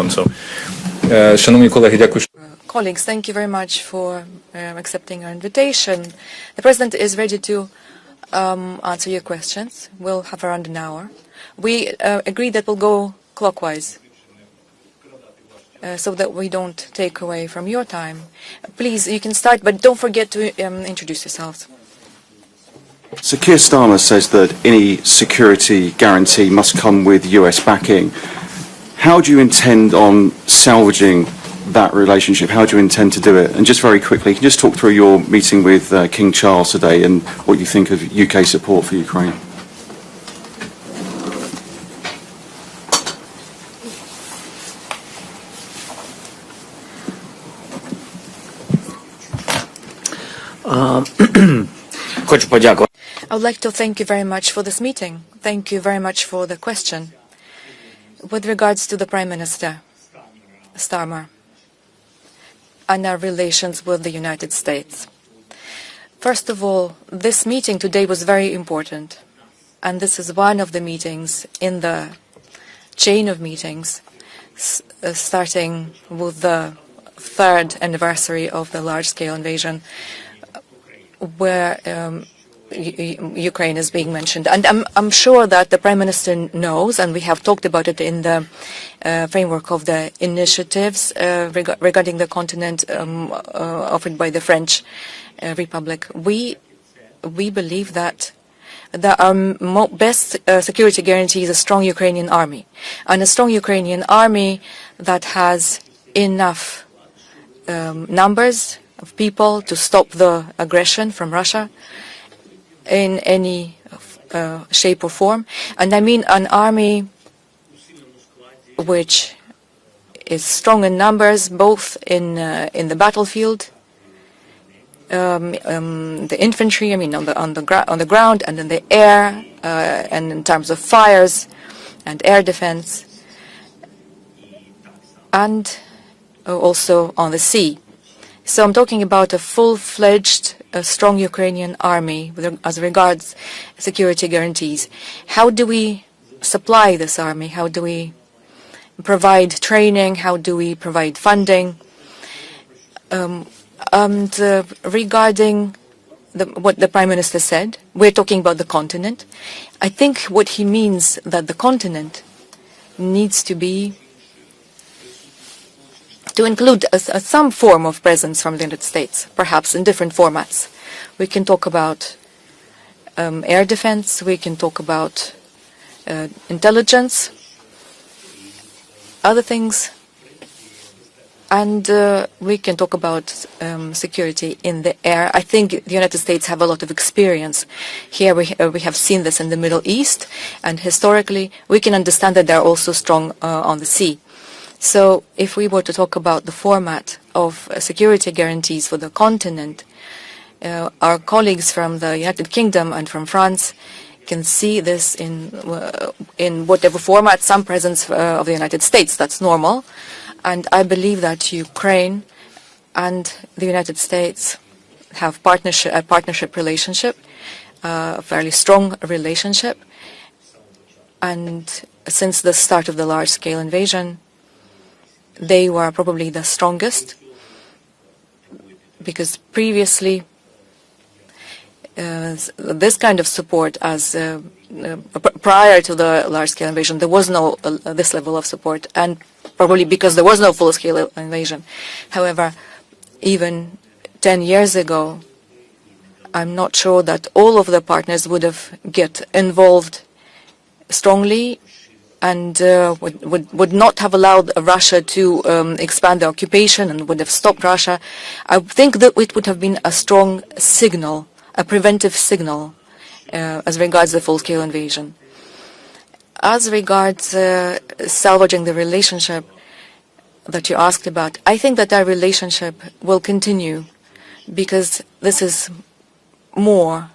przewodniczącą. Szanowni kolegi, dziękuję. Colleagues, thank you very much for accepting our invitation. The President is ready to answer your questions. We'll have around an hour. We agree that we'll go clockwise so that we don't take away from your time. Please, you can start, but don't forget to introduce yourselves. So Keir Starmer says that any security guarantee must come with US backing. How do you intend on salvaging that relationship? How do you intend to do it? And just very quickly, can you just talk through your meeting with King Charles today and what you think of UK support for Ukraine? I would like to thank you very much for this meeting. Thank you very much for the question. With regards to the Prime Minister, Starmer, and our relations with the United States. First of all, this meeting today was very important, and this is one of the meetings in the chain of meetings, starting with the third anniversary of the large-scale invasion, where Ukraine is being mentioned. And I'm sure that the Prime Minister knows, and we have talked about it in the framework of the initiatives regarding the continent offered by the French Republic. We believe that our best security guarantee is a strong Ukrainian army, and a strong Ukrainian army that has enough numbers of people to stop the aggression from Russia in any shape or form. And I mean an army which is strong in numbers, both in the battlefield, the infantry, I mean on the ground and in the air, and in terms of fires and air defense, and also on the sea. So I'm talking about a full-fledged, strong Ukrainian army as regards security guarantees. How do we supply this army? How do we provide training? How do we provide funding? And regarding what the Prime Minister said, we're talking about the continent. I think what he means that the continent needs to include some form of presence from the United States, perhaps in different formats. We can talk about air defense, we can talk about intelligence, other things, and we can talk about security in the air. I think the United States have a lot of experience. Here we have seen this in the Middle East, and historically we can understand that they're also strong on the sea. So if we were to talk about the format of security guarantees for the continent, our colleagues from the United Kingdom and from France can see this in whatever format, some presence of the United States. That's normal. And I believe that Ukraine and the United States have a partnership relationship, a fairly strong relationship. And since the start of the large-scale invasion, they were probably the strongest, because previously this kind of support, as prior to the large-scale invasion, there was no this level of support, and probably because there was no full-scale invasion. However, even 10 years ago, I'm not sure that all of the partners would have get involved strongly and would not have allowed Russia to expand the occupation and would have stopped Russia. I think that it would have been a strong signal, a preventive signal, as regards the full-scale invasion. As regards salvaging the relationship that you asked about, I think that our relationship will continue, because this is more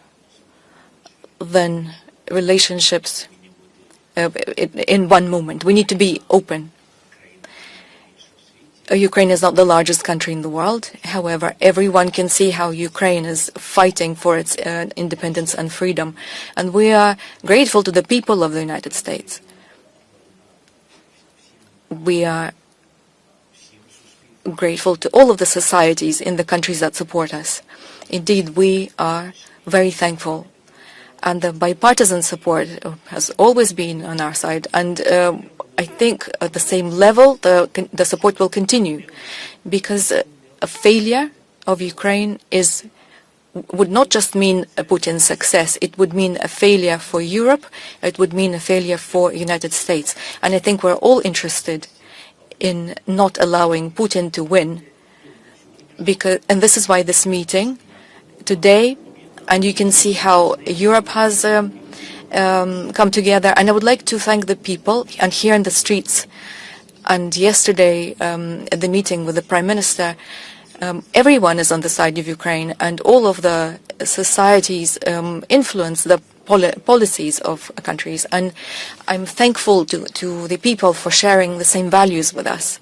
than relationships in one moment. We need to be open. Ukraine is not the largest country in the world. However, everyone can see how Ukraine is fighting for its independence and freedom. And we are grateful to the people of the United States. We are grateful to all of the societies in the countries that support us. Indeed, we are very thankful. And the bipartisan support has always been on our side. And I think at the same level, the support will continue. Because a failure of Ukraine would not just mean a Putin's success, it would mean a failure for Europe, it would mean a failure for the United States. And I think we're all interested in not allowing Putin to win. And this is why this meeting today, and you can see how Europe has come together. And I would like to thank the people, and here in the streets, and yesterday at the meeting with the Prime Minister, everyone is on the side of Ukraine, and all of the societies influence the policies of countries. And I'm thankful to the people for sharing the same values with us.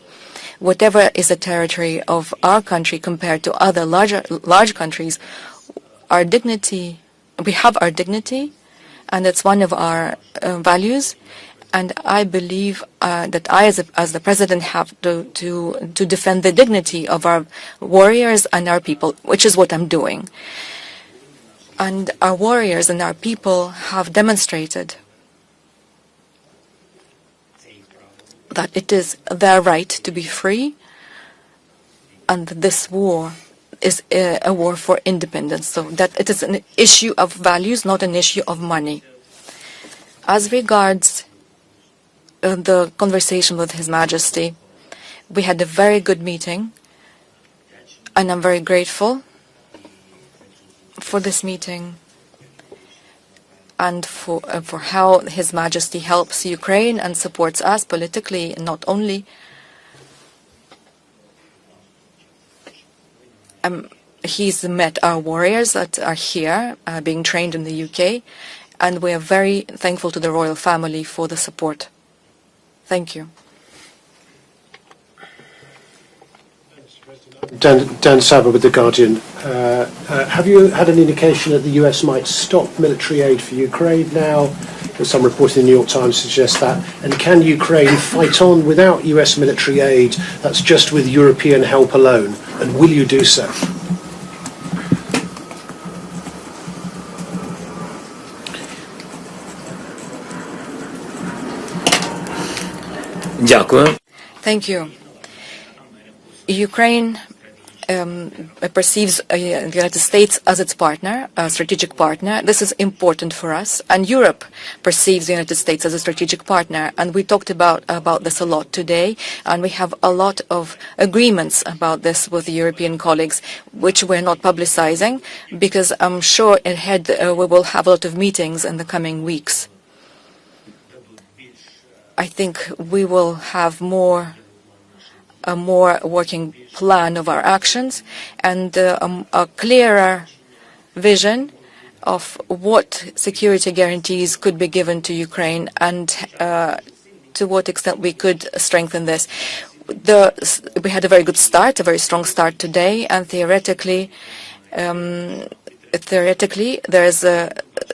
Whatever is the territory of our country compared to other large countries, our dignity, we have our dignity, and it's one of our values. And I believe that I, as the president, have to defend the dignity of our warriors and our people, which is what I'm doing. And our warriors and our people have demonstrated that it is their right to be free, and this war is a war for independence, so that it is an issue of values, not an issue of money. As regards the conversation with His Majesty, we had a very good meeting, and I'm very grateful for this meeting and for how His Majesty helps Ukraine and supports us politically, not only. He's met our warriors that are here being trained in the UK, and we are very thankful to the royal family for the support. Thank you. Dan Saber with The Guardian. Have you had an indication that the US might stop military aid for Ukraine now? Some reports in the New York Times suggest that. And can Ukraine fight on without US military aid? That's just with European help alone. And will you do so? Thank you. Ukraine perceives the United States as its partner, a strategic partner. This is important for us. And Europe perceives the United States as a strategic partner. And we talked about this a lot today. And we have a lot of agreements about this with the European colleagues, which we're not publicizing, because I'm sure ahead we will have a lot of meetings in the coming weeks. I think we will have a more working plan of our actions and a clearer vision of what security guarantees could be given to Ukraine and to what extent we could strengthen this. We had a very good start, a very strong start today, and theoretically there is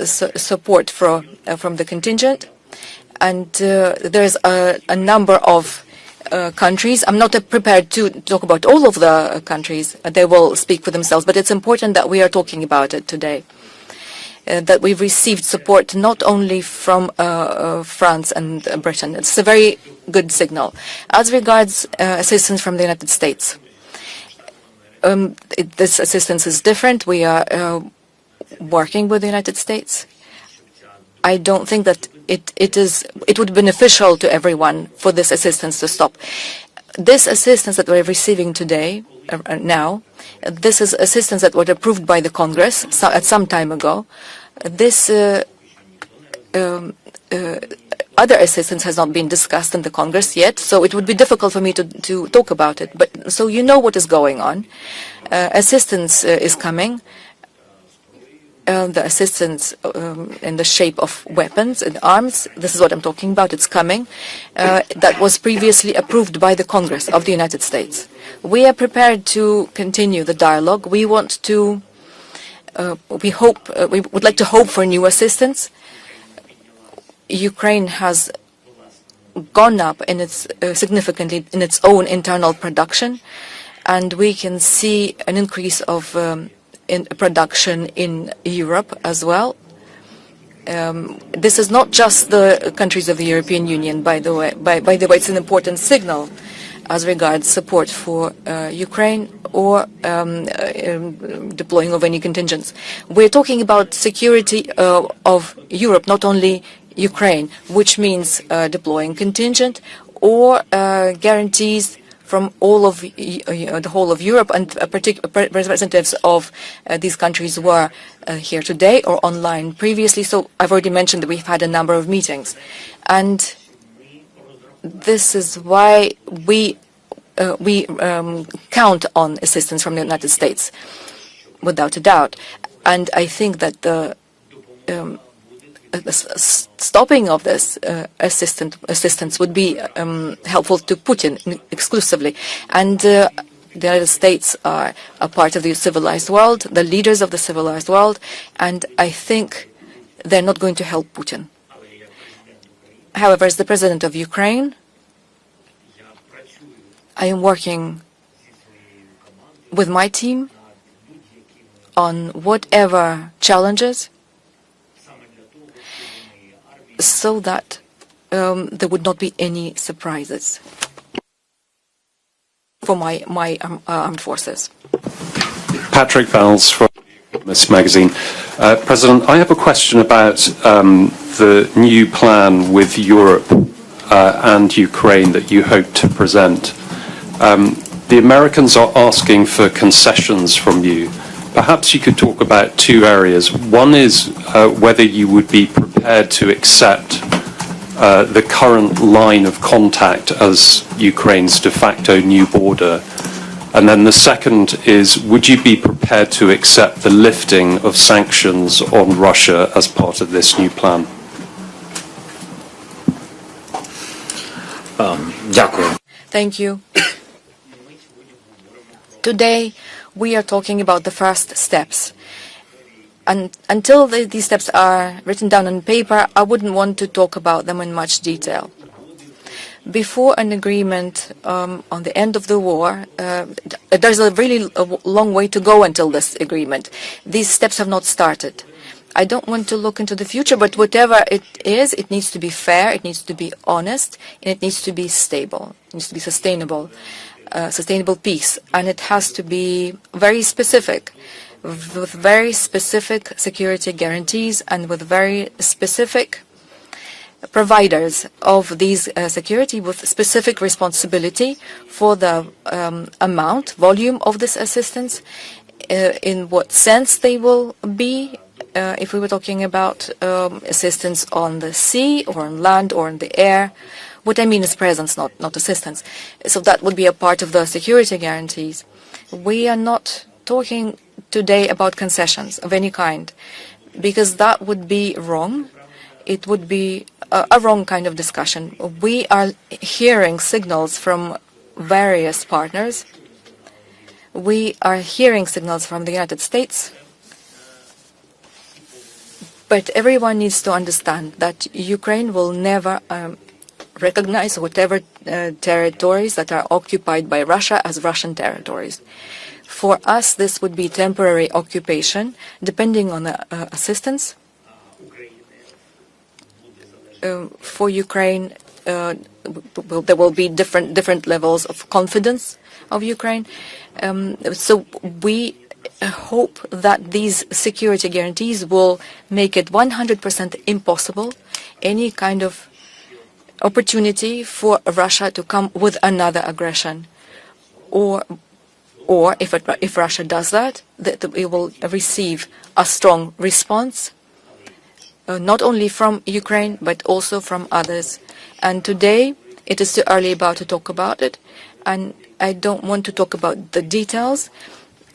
support from the contingent, and there is a number of countries. I'm not prepared to talk about all of the countries. They will speak for themselves, but it's important that we are talking about it today. That we've received support not only from France and Britain. It's a very good signal. As regards assistance from the United States, this assistance is different. We are working with the United States. I don't think that it would be beneficial to everyone for this assistance to stop. This assistance that we're receiving today, now, this is assistance that was approved by the Congress at some time ago. This other assistance has not been discussed in the Congress yet, so it would be difficult for me to talk about it. But so you know what is going on. Assistance is coming. The assistance in the shape of weapons and arms, this is what I'm talking about, it's coming, that was previously approved by the Congress of the United States. We are prepared to continue the dialogue. We want to, we would like to hope for new assistance. Ukraine has gone up in its significantly in its own internal production, and we can see an increase of in production in Europe as well. This is not just the countries of the European Union, by the way. By the way, it's an important signal as regards support for Ukraine or deploying of any contingents. We're talking about security of Europe, not only Ukraine, which means deploying contingent or guarantees from all of the whole of Europe, and representatives of these countries were here today or online previously. So I've already mentioned that we've had a number of meetings, and this is why we count on assistance from the United States, without a doubt. And I think that the stopping of this assistance would be helpful to Putin exclusively. And the United States are a part of the civilized world, the leaders of the civilized world, and I think they're not going to help Putin. However, as the president of Ukraine, I am working with my team on whatever challenges, so that there would not be any surprises for my armed forces. Patrick Valls from this magazine. President, I have a question about the new plan with Europe and Ukraine that you hope to present. The Americans are asking for concessions from you. Perhaps you could talk about two areas. One is whether you would be prepared to accept the current line of contact as Ukraine's de facto new border. And then the second is, would you be prepared to accept the lifting of sanctions on Russia as part of this new plan? Thank you. Today, we are talking about the first steps. And until these steps are written down on paper, I wouldn't want to talk about them in much detail. Before an agreement on the end of the war, there's a really long way to go until this agreement. These steps have not started. I don't want to look into the future, but whatever it is, it needs to be fair, it needs to be honest, and it needs to be stable, it needs to be sustainable. Sustainable peace, and it has to be very specific, with very specific security guarantees and with very specific providers of these security, with specific responsibility for the volume of this assistance, in what sense they will be, if we were talking about assistance on the sea or on land or in the air. What I mean is presence, not assistance. So that would be a part of the security guarantees. We are not talking today about concessions of any kind, because that would be wrong. It would be a wrong kind of discussion. We are hearing signals from various partners. We are hearing signals from the United States. But everyone needs to understand that Ukraine will never recognize whatever territories that are occupied by Russia as Russian territories. For us, this would be temporary occupation, depending on the assistance. For Ukraine, there will be different levels of confidence of Ukraine. So we hope that these security guarantees will make it 100% impossible any kind of opportunity for Russia to come with another aggression, or if Russia does that, it will receive a strong response, not only from Ukraine but also from others. And today it is too early to talk about it, and I don't want to talk about the details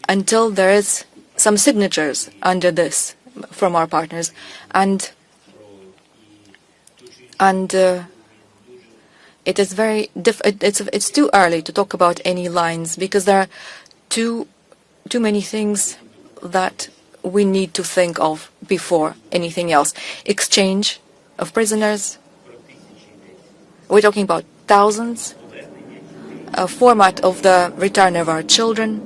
until there is some signatures under this from our partners, and it is it's too early to talk about any lines, because there are too many things that we need to think of before anything else. Exchange of prisoners. We're talking about thousands, a format of the return of our children,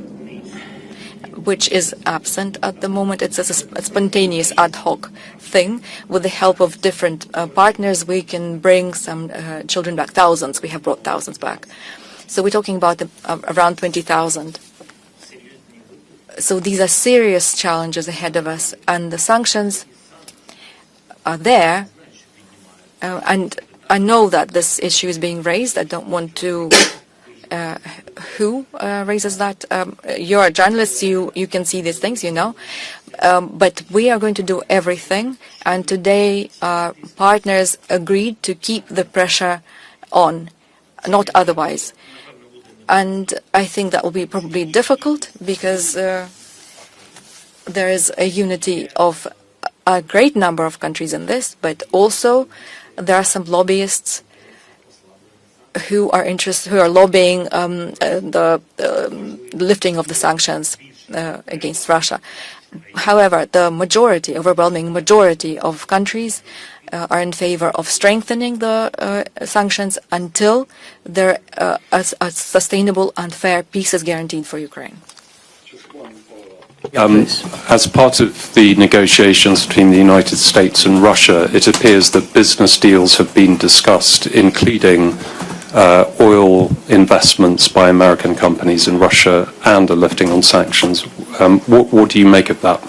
which is absent at the moment. It's a spontaneous ad hoc thing. With the help of different partners, we can bring some children back. Thousands. We have brought thousands back. So we're talking about around 20,000. So these are serious challenges ahead of us, and the sanctions are there. And I know that this issue is being raised. I don't want to... who raises that? You're journalists, you can see these things, you know. But we are going to do everything. And today our partners agreed to keep the pressure on, not otherwise. And I think that will be probably difficult because there is a unity of a great number of countries in this, but also there are some lobbyists who are lobbying the lifting of the sanctions against Russia. However, the overwhelming majority of countries are in favor of strengthening the sanctions until there a sustainable and fair peace is guaranteed for Ukraine. As part of the negotiations between the United States and Russia, it appears that business deals have been discussed, including oil investments by American companies in Russia and a lifting on sanctions. What do you make of that?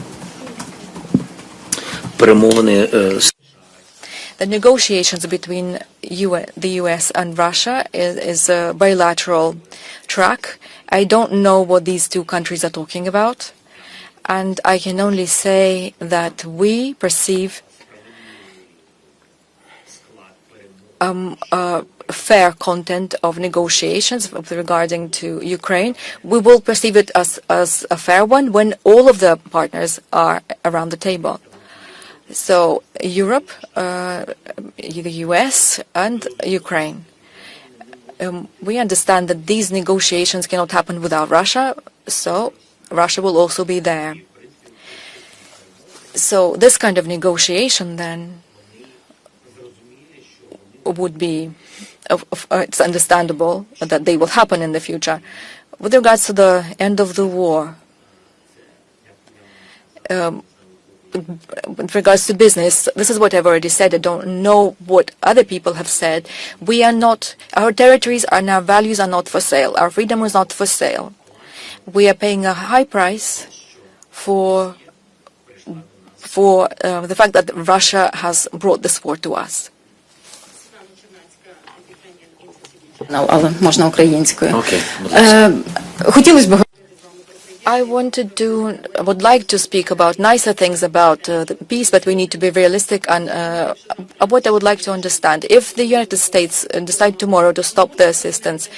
The negotiations between the US and Russia is a bilateral track. I don't know what these two countries are talking about, and I can only say that we perceive fair content of negotiations regarding to Ukraine. We will perceive it as a fair one when all of the partners are around the table. So Europe, the US and Ukraine. We understand that these negotiations cannot happen without Russia, so Russia will also be there. So this kind of negotiation then would be, it's understandable that they will happen in the future. With regards to the end of the war, with regards to business, this is what I've already said. I don't know what other people have said. We are not, our territories and our values are not for sale. Our freedom is not for sale. We are paying a high price for the fact that Russia has brought this war to us. Але можна українською. Окей. Хотілося б I would like to speak about nicer things about the peace, but we need to be realistic. And what I would like to understand, if the United States decide tomorrow to stop the assistance,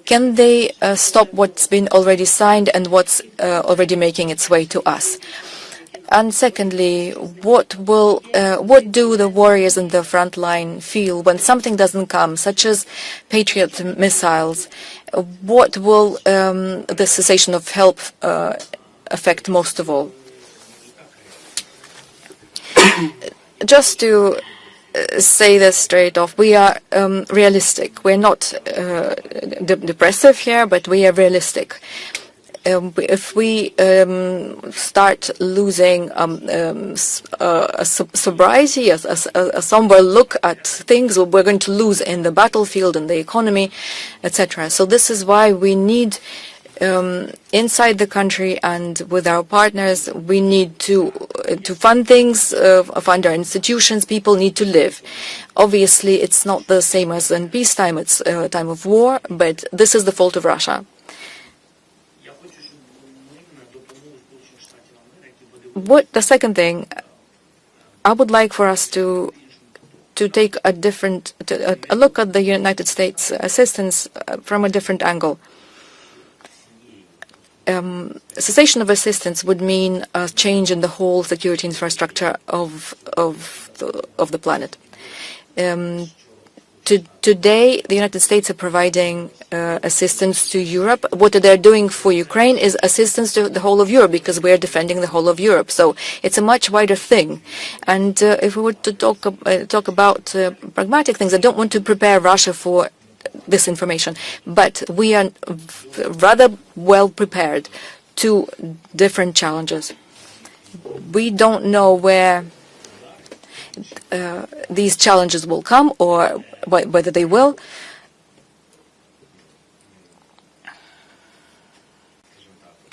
can they stop what's been already signed and what's already making its way to us? And secondly, what do the warriors in the front line feel when something doesn't come, such as Patriot missiles? What will the cessation of help affect most of all? Just to say this straight off, we are realistic. We're not depressive here, but we are realistic. If we start losing sobriety, a somber look at things, we're going to lose in the battlefield, in the economy, etc. So this is why we need, inside the country and with our partners, we need to fund things, fund our institutions. People need to live. Obviously, it's not the same as in peacetime. It's a time of war, but this is the fault of Russia. The second thing, I would like for us to take a look at the United States assistance from a different angle. Cessation of assistance would mean a change in the whole security infrastructure of the planet. Today, the United States are providing assistance to Europe. What they're doing for Ukraine is assistance to the whole of Europe, because we're defending the whole of Europe. So it's a much wider thing. And if we were to talk about pragmatic things, I don't want to prepare Russia for this information, but we are rather well prepared to different challenges. We don't know where these challenges will come or whether they will.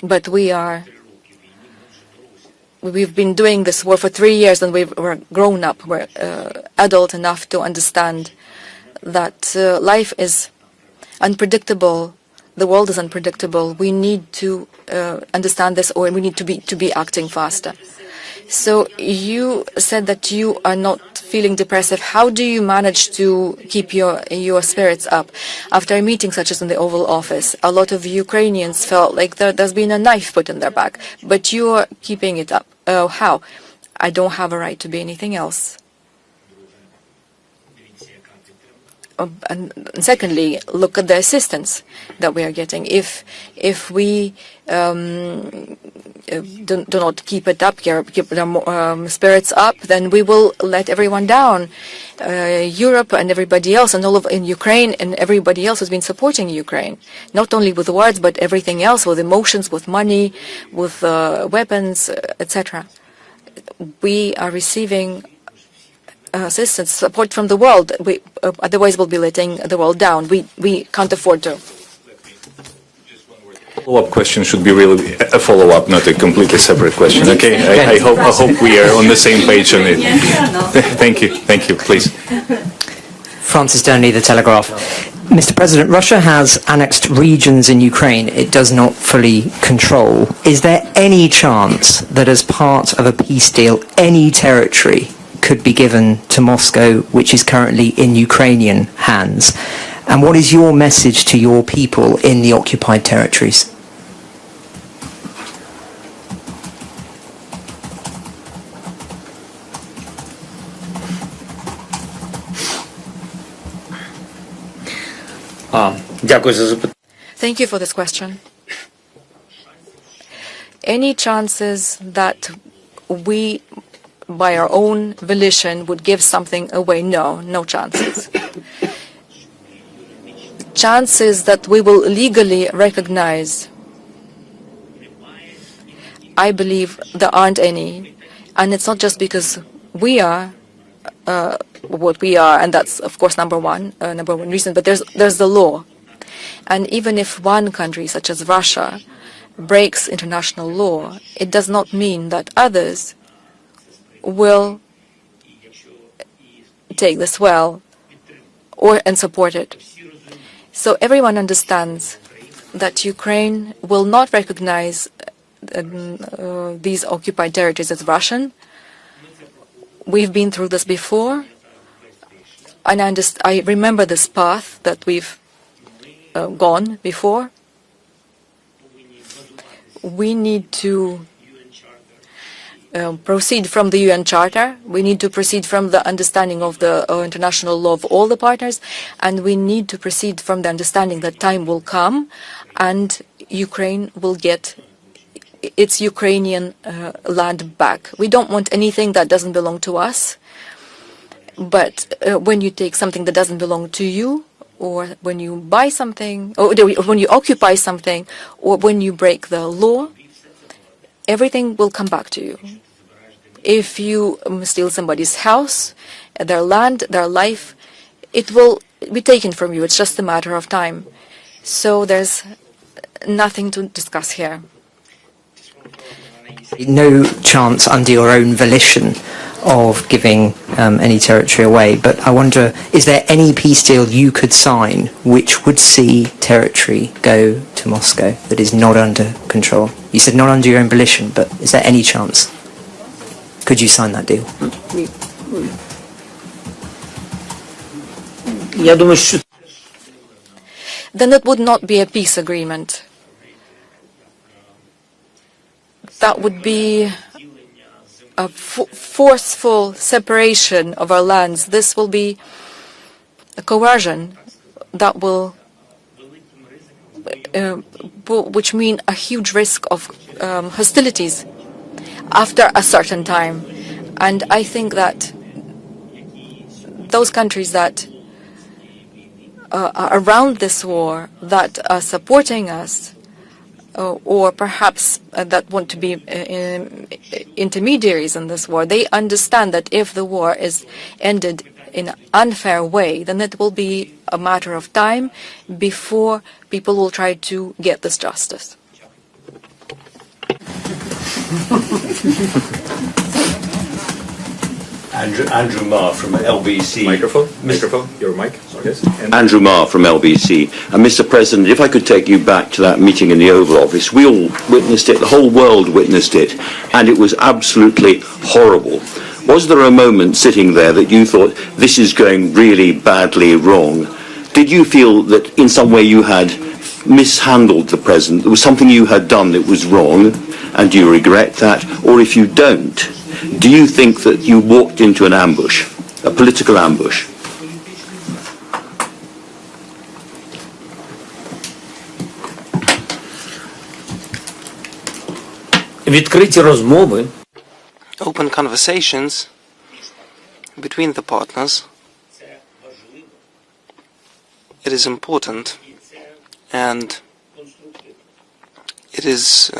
But we've been doing this war for 3 years, and we're grown up, we're adult enough to understand that life is unpredictable, the world is unpredictable. We need to understand this, or we need to be acting faster. So you said that you are not feeling depressive. How do you manage to keep your spirits up? After a meeting such as in the Oval Office, a lot of Ukrainians felt like there's been a knife put in their back, but you are keeping it up. How? I don't have a right to be anything else. And secondly, look at the assistance that we are getting. If we do not keep it up, keep our spirits up, then we will let everyone down. Europe and everybody else, and in Ukraine, and everybody else has been supporting Ukraine, not only with words but everything else, with emotions, with money, with weapons, etc. We are receiving assistance, support from the world. Otherwise we'll be letting the world down. We can't afford to. Follow-up question should be really a follow-up, not a completely separate question. Okay, I hope we are on the same page on it. Thank you, please. Francis Durnley, The Telegraph. Mr. President, Russia has annexed regions in Ukraine it does not fully control. Is there any chance that as part of a peace deal, any territory could be given to Moscow, which is currently in Ukrainian hands? And what is your message to your people in the occupied territories? Thank you for this question. Any chances that we, by our own volition, would give something away? No chances. Chances that we will legally recognize, I believe there aren't any. And it's not just because we are what we are, and that's of course number one reason, but there's the law. And even if one country such as Russia breaks international law, it does not mean that others will take this well and support it. So everyone understands that Ukraine will not recognize these occupied territories as Russian. We've been through this before, and I remember this path that we've gone before. We need to proceed from the UN Charter. We need to proceed from the understanding of the international law of all the partners, and we need to proceed from the understanding that time will come and Ukraine will get its Ukrainian land back. We don't want anything that doesn't belong to us, but when you take something that doesn't belong to you, or when you buy something, or when you occupy something, or when you break the law, everything will come back to you. If you steal somebody's house, their land, their life, it will be taken from you. It's just a matter of time. So there's nothing to discuss here. No chance under your own volition of giving any territory away, but I wonder, is there any peace deal you could sign which would see territory go to Moscow that is not under control? You said not under your own volition, but is there any chance? Could you sign that deal? Then it would not be a peace agreement. That would be a forceful separation of our lands. This will be coercion that will, which mean a huge risk of hostilities after a certain time. And I think that those countries that are around this war, that are supporting us, or perhaps that want to be intermediaries in this war, they understand that if the war is ended in an unfair way, then it will be a matter of time before people will try to get this justice. Andrew Marr from LBC. Microphone, your mic. Yes. Andrew Marr from LBC. And Mr. President, if I could take you back to that meeting in the Oval Office, we all witnessed it, the whole world witnessed it, and it was absolutely horrible. Was there a moment sitting there that you thought, this is going really badly wrong? Did you feel that in some way you had mishandled the President? There was something you had done that was wrong, and do you regret that? Or if you don't, do you think that you walked into an ambush, a political ambush? Відкриті розмови. Open conversations between the partners. It is important, and it is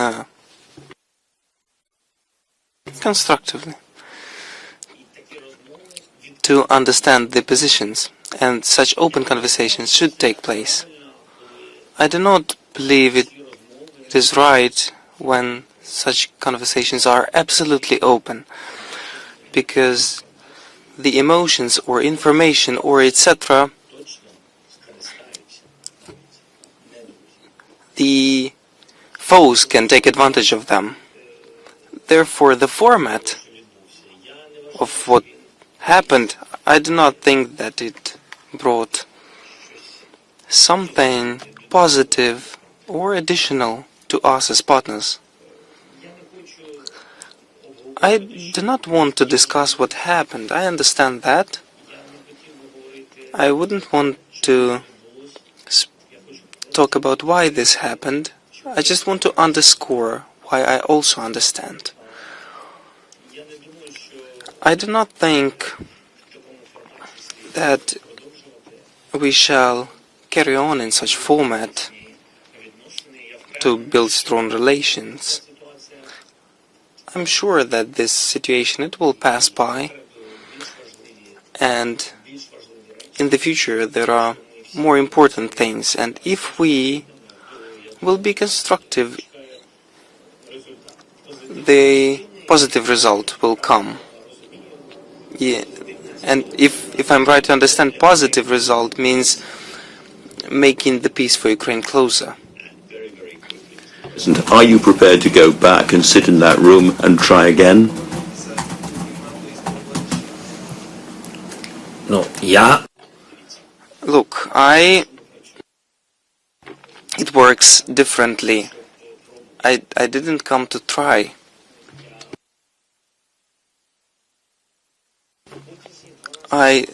constructively to understand the positions, and such open conversations should take place. I do not believe it is right when such conversations are absolutely open, because the emotions or information or etc. the foes can take advantage of them. Therefore, the format of what happened, I do not think that it brought something positive or additional to us as partners. I do not want to discuss what happened. I understand that. I wouldn't want to talk about why this happened. I just want to underscore why I also understand. I do not think that we shall carry on in such format to build strong relations. I'm sure that this situation, it will pass by, and in the future there are more important things, and if we will be constructive, the positive result will come. Yeah. And if I'm right to understand, positive result means making the peace for Ukraine closer. Are you prepared to go back and sit in that room and try again? Ну, я... Look, it works differently. I didn't come to try. I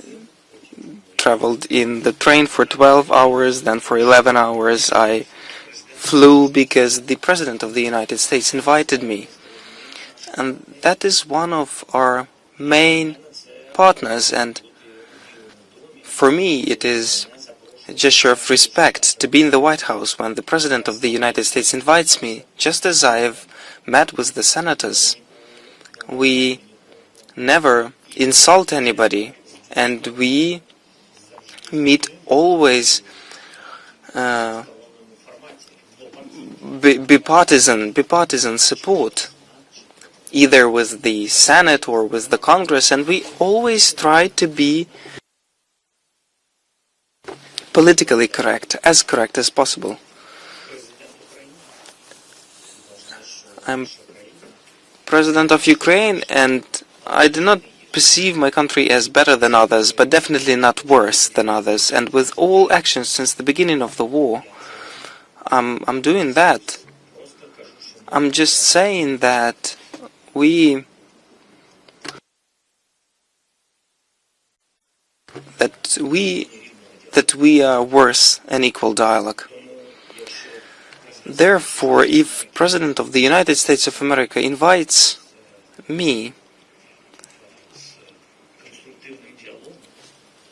traveled in the train for 12 hours, then for 11 hours I flew because the President of the United States invited me. And that is one of our main partners, and for me it is a gesture of respect to be in the White House when the President of the United States invites me, just as I have met with the senators. We never insult anybody, and we meet always bipartisan support, either with the Senate or with the Congress, and we always try to be politically correct as possible. I'm President of Ukraine, and I do not perceive my country as better than others, but definitely not worse than others. And with all actions since the beginning of the war, I'm doing that. I'm just saying that we that we are worth an equal dialogue. Therefore, if President of the United States of America invites me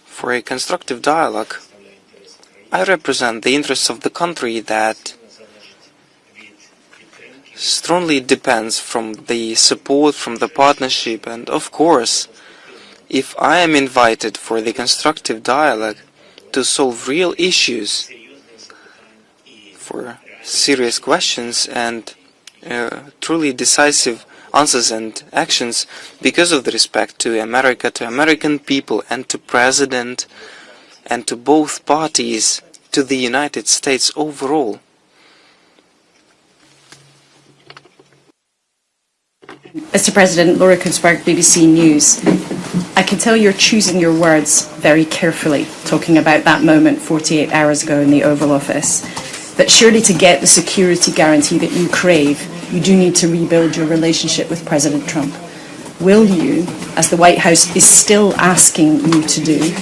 for a constructive dialogue, I represent the interests of the country that strongly depends from the support, from the partnership, and of course, if I am invited for the constructive dialogue to solve real issues, for serious questions and truly decisive answers and actions because of the respect to America, to American people, and to President, and to both parties, to the United States overall. Mr. President, Laura Kutzberg, BBC News. I can tell you're choosing your words very carefully, talking about that moment 48 hours ago in the Oval Office. But surely to get the security guarantee that you crave, you do need to rebuild your relationship with President Trump. Will you, as the White House is still asking you to do,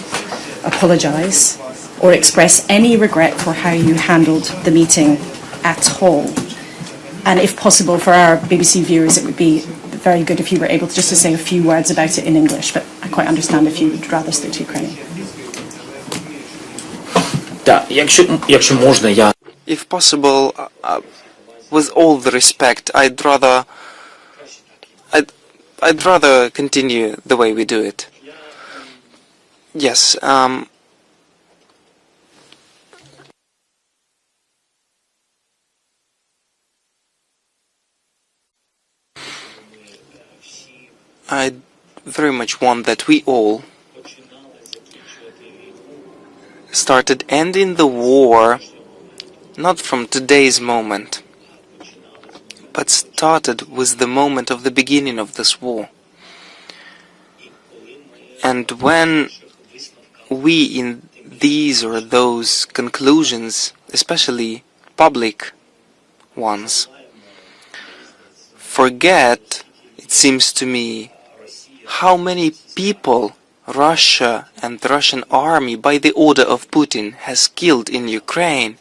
apologize or express any regret for how you handled the meeting at all? And if possible, for our BBC viewers, it would be very good if you were able to just to say a few words about it in English, but I quite understand if you would rather stick to Ukrainian. Якщо можна, я... If possible, with all the respect, I'd rather continue the way we do it. Yes, I very much want that we all started ending the war not from today's moment, but started with the moment of the beginning of this war. And when we in these or those conclusions, especially public ones, forget, it seems to me, how many people Russia and the Russian army, by the order of Putin, has killed in Ukraine.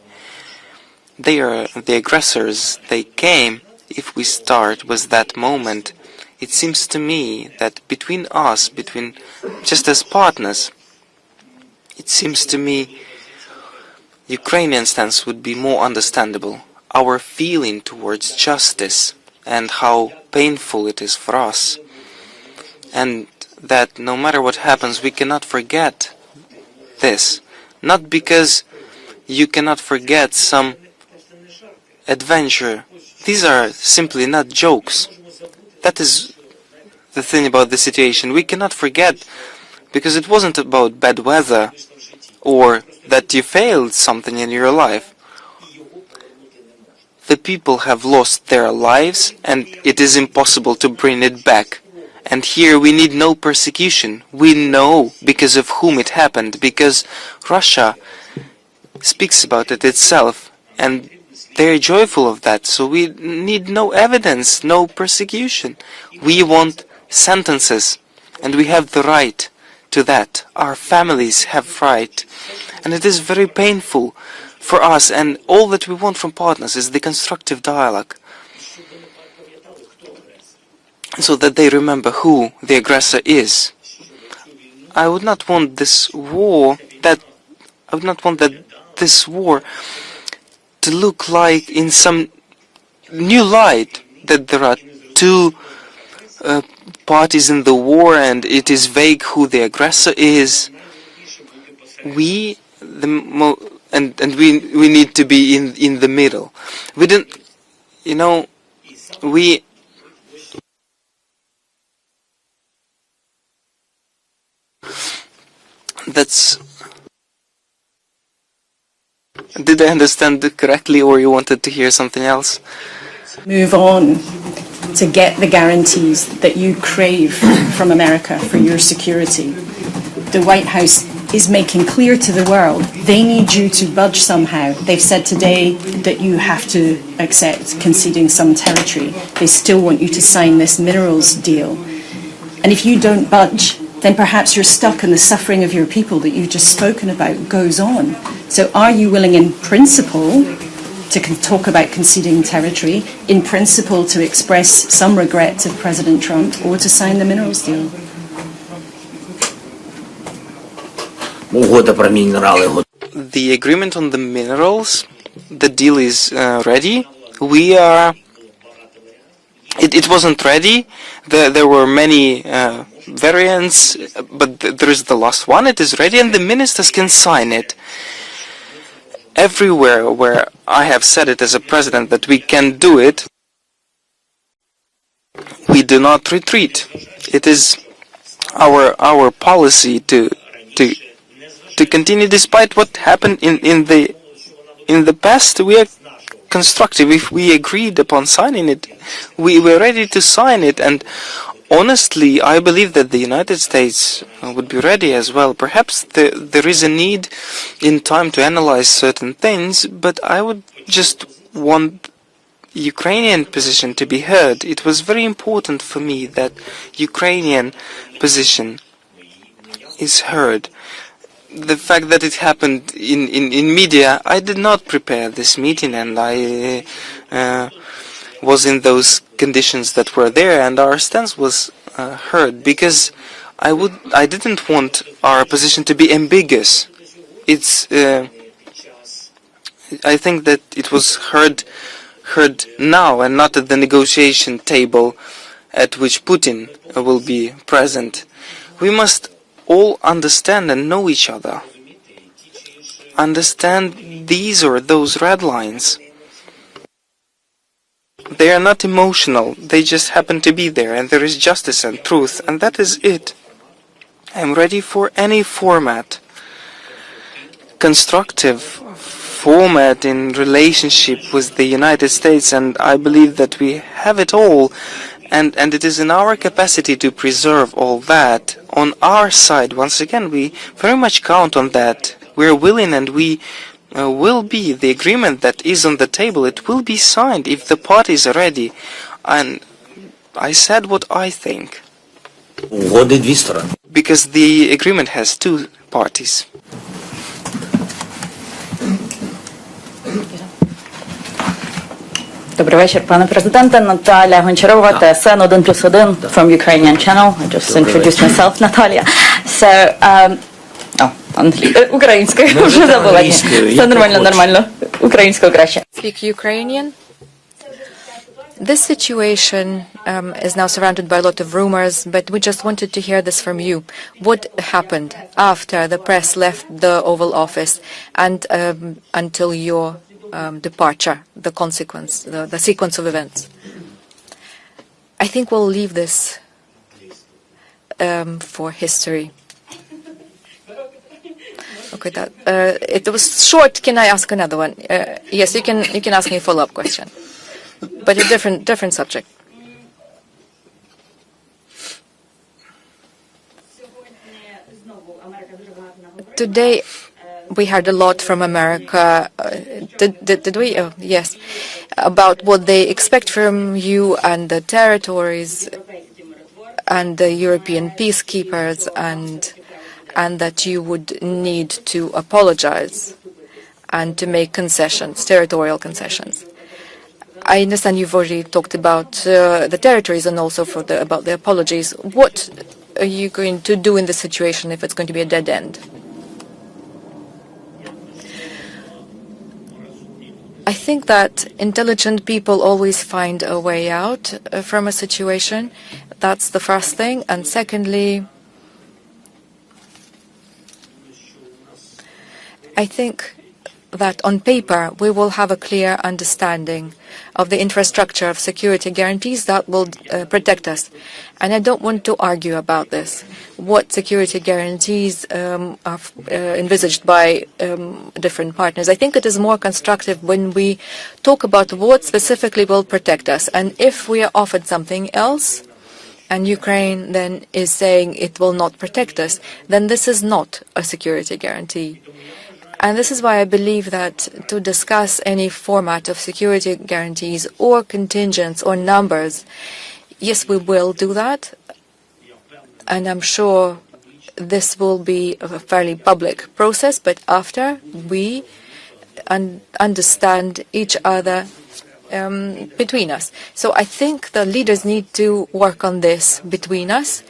They are the aggressors. They came. If we start with that moment, it seems to me that between us, just as partners, it seems to me Ukrainian stance would be more understandable. Our feeling towards justice and how painful it is for us. And that no matter what happens, we cannot forget this. Not because you cannot forget some adventure. These are simply not jokes. That is the thing about the situation. We cannot forget because it wasn't about bad weather or that you failed something in your life. The people have lost their lives and it is impossible to bring it back. And here we need no persecution. We know because of whom it happened, because Russia speaks about it itself and they're joyful of that. So we need no evidence, no persecution. We want sentences and we have the right to that. Our families have right. And it is very painful for us, and all that we want from partners is the constructive dialogue, so that they remember who the aggressor is. I would not want this war this war to look like in some new light that there are two parties in the war and it is vague who the aggressor is. We need to be in the middle. We don't, that's. Did I understand it correctly, or you wanted to hear something else? Move on to get the guarantees that you crave from America for your security. The White House is making clear to the world they need you to budge somehow. They've said today that you have to accept conceding some territory. They still want you to sign this minerals deal. And if you don't budge, then perhaps you're stuck and the suffering of your people that you've just spoken about goes on. So are you willing in principle to talk about conceding territory, in principle to express some regret to President Trump, or to sign the minerals deal? The agreement on the minerals, the deal is ready. It wasn't ready. There were many variants, but there is the last one. It is ready, and the ministers can sign it. Everywhere where I have said it as a president that we can do it, we do not retreat. It is our policy to continue despite what happened in the past. We are constructive. If we agreed upon signing it, we were ready to sign it, and honestly, I believe that the United States would be ready as well. Perhaps there is a need in time to analyze certain things, but I would just want Ukrainian position to be heard. It was very important for me that Ukrainian position is heard. The fact that it happened in media, I did not prepare this meeting, and I was in those conditions that were there, and our stance was heard, because I didn't want our position to be ambiguous. I think that it was heard now, and not at the negotiation table at which Putin will be present. We must all understand and know each other. Understand these or those red lines. They are not emotional, they just happen to be there, and there is justice and truth, and that is it. I'm ready for any format. Constructive format in relationship with the United States, and I believe that we have it all, and it is in our capacity to preserve all that. On our side, once again, we very much count on that. We are willing, and we will be. The agreement that is on the table, it will be signed if the parties are ready. And I said what I think. Because the agreement has two parties. Добрий вечір, пане президенте. Наталя Гончарова, ТСН 1+1 from Ukrainian channel. I just introduced myself, Natalia. So, українською, вже забула. Все нормально. Українською краще. Speak Ukrainian. This situation is now surrounded by a lot of rumors, but we just wanted to hear this from you. What happened after the press left the Oval Office and until your departure, the consequence, the sequence of events? I think we'll leave this for history. Okay, it was short. Can I ask another one? Yes, you can ask me a follow-up question, but a different subject. Today, we heard a lot from America. Did we? Oh, yes, about what they expect from you and the territories and the European peacekeepers, and that you would need to apologize and to make concessions, territorial concessions. I understand you've already talked about the territories and also about the apologies. What are you going to do in this situation if it's going to be a dead end? I think that intelligent people always find a way out from a situation. That's the first thing. And secondly, I think that on paper we will have a clear understanding of the infrastructure of security guarantees that will protect us. And I don't want to argue about this. What security guarantees are envisaged by different partners. I think it is more constructive when we talk about what specifically will protect us. And if we are offered something else, and Ukraine then is saying it will not protect us, then this is not a security guarantee. And this is why I believe that to discuss any format of security guarantees or contingents or numbers, yes, we will do that. And I'm sure this will be a fairly public process, but after we understand each other between us. So I think the leaders need to work on this between us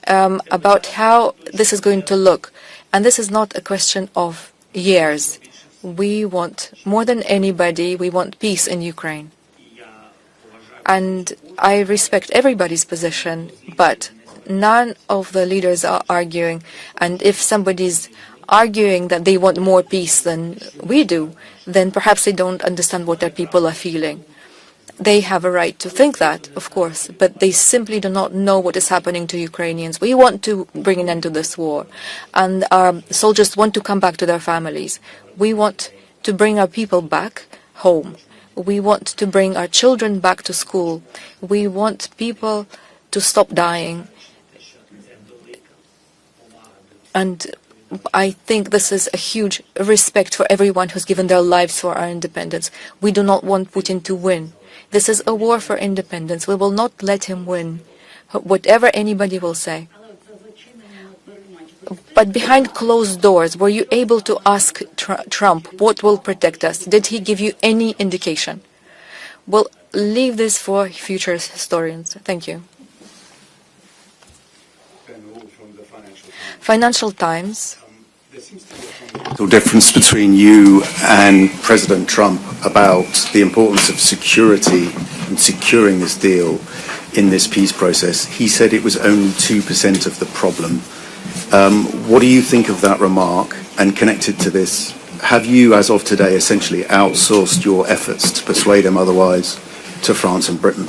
about how this is going to look. And this is not a question of years. We want, more than anybody, we want peace in Ukraine. And I respect everybody's position, but none of the leaders are arguing. And if somebody's arguing that they want more peace than we do, then perhaps they don't understand what their people are feeling. They have a right to think that, of course, but they simply do not know what is happening to Ukrainians. We want to bring an end to this war, and our soldiers want to come back to their families. We want to bring our people back home. We want to bring our children back to school. We want people to stop dying. And I think this is a huge respect for everyone who's given their lives for our independence. We do not want Putin to win. This is a war for independence. We will not let him win, whatever anybody will say. But behind closed doors, were you able to ask Trump what will protect us? Did he give you any indication? We'll leave this for future historians. Thank you. Financial Times. The difference between you and President Trump about the importance of security and securing this deal in this peace process. He said it was only 2% of the problem. What do you think of that remark? And connected to this, have you, as of today, essentially outsourced your efforts to persuade him otherwise to France and Britain?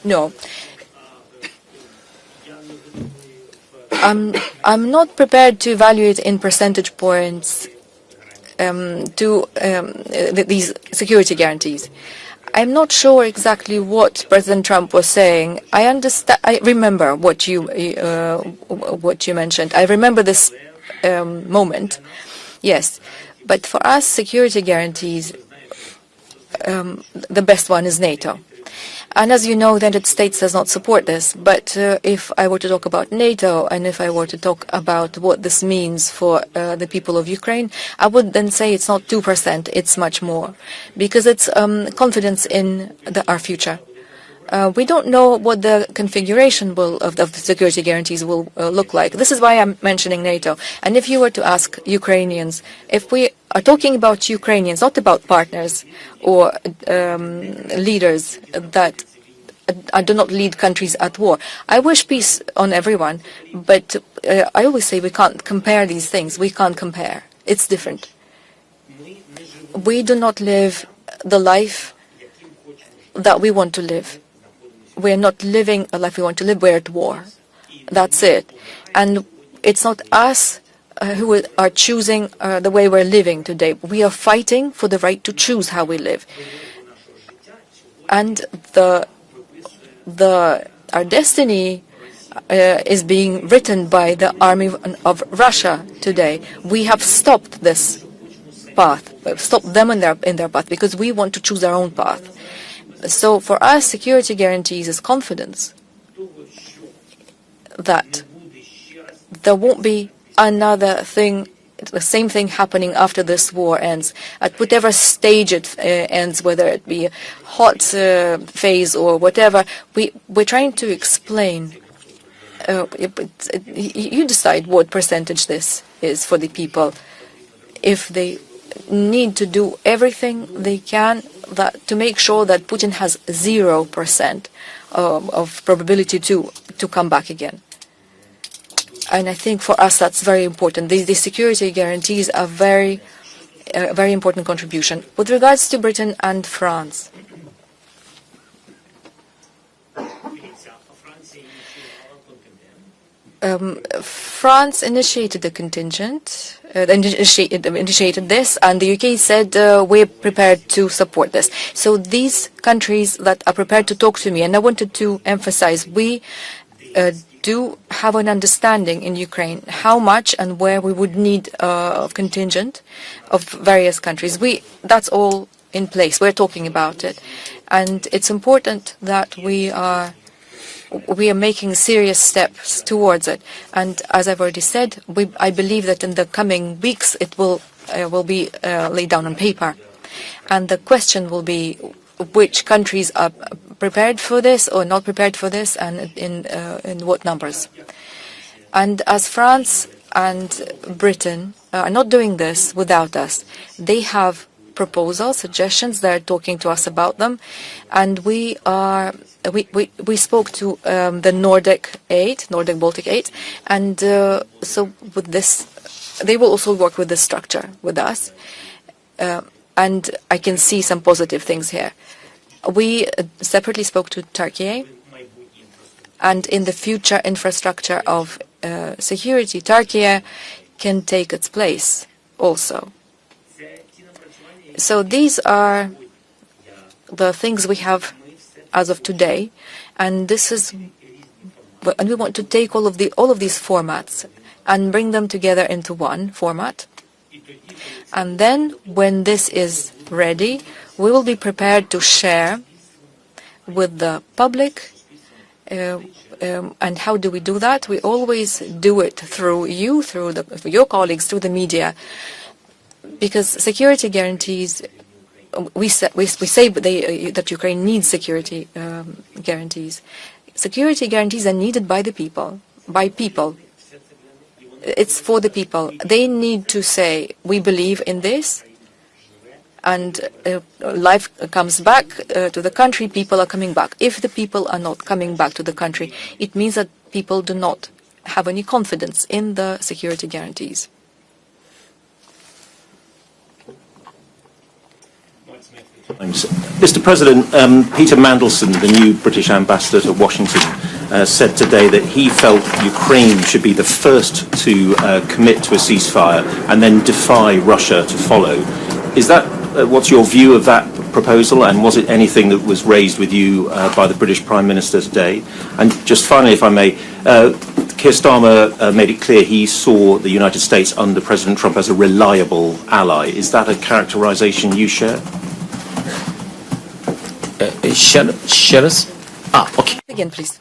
No. I'm not prepared to evaluate in percentage points these security guarantees. I'm not sure exactly what President Trump was saying. I remember what you mentioned. I remember this moment. Yes, but for us, security guarantees, the best one is NATO. And as you know, the United States does not support this. But if I were to talk about NATO and if I were to talk about what this means for the people of Ukraine, I would then say it's not 2%, it's much more. Because it's confidence in our future. We don't know what the configuration of the security guarantees will look like. This is why I'm mentioning NATO. And if you were to ask Ukrainians, if we are talking about Ukrainians, not about partners or leaders that do not lead countries at war. I wish peace on everyone, but I always say we can't compare these things. We can't compare. It's different. We do not live the life that we want to live. We're not living a life we want to live. We're at war. That's it. And it's not us who are choosing the way we're living today. We are fighting for the right to choose how we live. And our destiny is being written by the army of Russia today. We have stopped this path. We've stopped them in their path because we want to choose our own path. So for us, security guarantees is confidence that there won't be another thing, the same thing happening after this war ends, at whatever stage it ends, whether it be a hot phase or whatever. We're trying to explain. You decide what percentage this is for the people. If they need to do everything they can to make sure that Putin has 0% of probability to come back again. And I think for us that's very important. The security guarantees are very important contribution. With regards to Britain and France, France initiated the contingent, initiated this, and the UK said we're prepared to support this. So these countries that are prepared to talk to me, and I wanted to emphasize, we do have an understanding in Ukraine how much and where we would need a contingent of various countries. That's all in place. We're talking about it. And it's important that we are making serious steps towards it. And as I've already said, I believe that in the coming weeks it will be laid down on paper. And the question will be which countries are prepared for this or not prepared for this, and in what numbers. And as France and Britain are not doing this without us, they have proposals, suggestions. They're talking to us about them, and we spoke to the Nordic Baltic 8, and so with this, they will also work with this structure with us, and I can see some positive things here. We separately spoke to Turkey, and in the future infrastructure of security, Turkey can take its place also. So these are the things we have as of today, and we want to take all of these formats and bring them together into one format. And then, when this is ready, we will be prepared to share with the public. And how do we do that? We always do it through you, through your colleagues, through the media, because security guarantees. We say that Ukraine needs security guarantees. Security guarantees are needed by the people, by people. It's for the people. They need to say, we believe in this, and life comes back to the country, people are coming back. If the people are not coming back to the country, it means that people do not have any confidence in the security guarantees. Mr. President, Peter Mandelson, the new British ambassador to Washington, said today that he felt Ukraine should be the first to commit to a ceasefire and then defy Russia to follow. Is that what's your view of that proposal, and was it anything that was raised with you by the British Prime Minister today? And just finally, if I may, Keir Starmer made it clear he saw the United States under President Trump as a reliable ally. Is that a characterization you share? Ще раз? Окей. Again, please.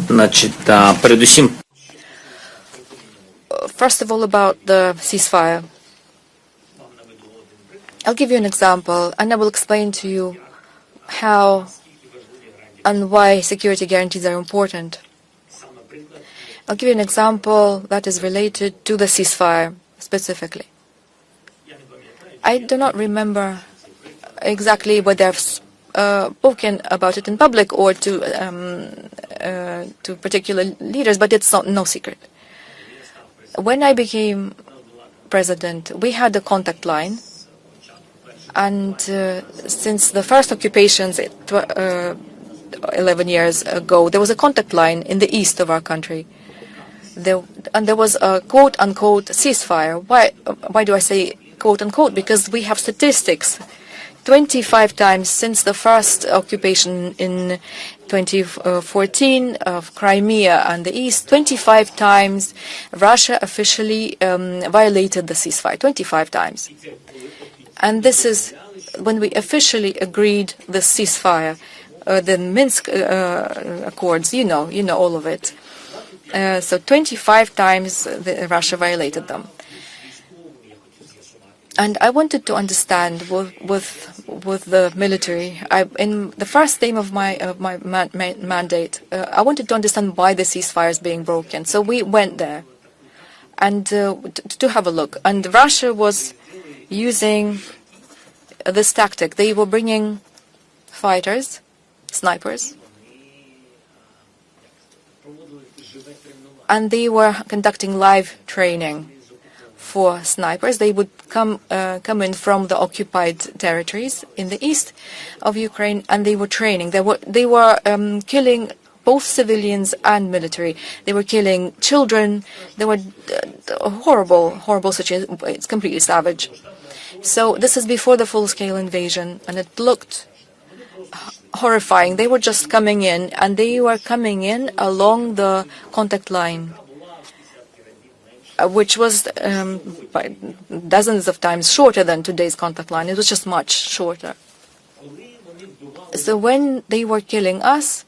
Значить, передусім. First of all, about the ceasefire. I'll give you an example, and I will explain to you how and why security guarantees are important. I'll give you an example that is related to the ceasefire specifically. I do not remember exactly whether I've spoken about it in public or to particular leaders, but it's no secret. When I became president, we had a contact line, and since the first occupations 11 years ago, there was a contact line in the east of our country. And there was a quote-unquote ceasefire. Why do I say quote-unquote? Because we have statistics. 25 times since the first occupation in 2014 of Crimea and the east, 25 times Russia officially violated the ceasefire. 25 times. And this is when we officially agreed the ceasefire. The Minsk Accords, you know all of it. So 25 times Russia violated them. And I wanted to understand with the military. In the first theme of my mandate, I wanted to understand why the ceasefire is being broken. So we went there and to have a look. And Russia was using this tactic. They were bringing fighters, snipers, and they were conducting live training for snipers. They would come in from the occupied territories in the east of Ukraine, and they were training. They were killing both civilians and military. They were killing children. They were horrible situation. It's completely savage. So this is before the full-scale invasion, and it looked horrifying. They were just coming in, and they were coming in along the contact line, which was by dozens of times shorter than today's contact line. It was just much shorter. So when they were killing us,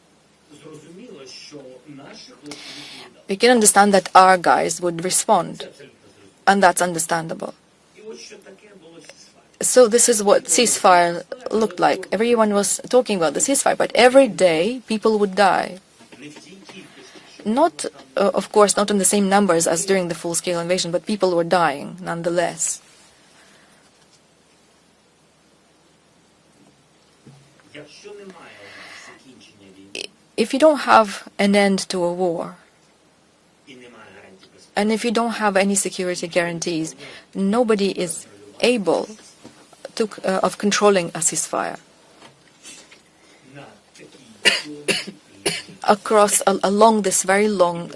we can understand that our guys would respond, and that's understandable. So this is what ceasefire looked like. Everyone was talking about the ceasefire, but every day people would die. Not, of course, not in the same numbers as during the full-scale invasion, but people were dying nonetheless. If you don't have an end to a war, and if you don't have any security guarantees, nobody is able of controlling a ceasefire along this very long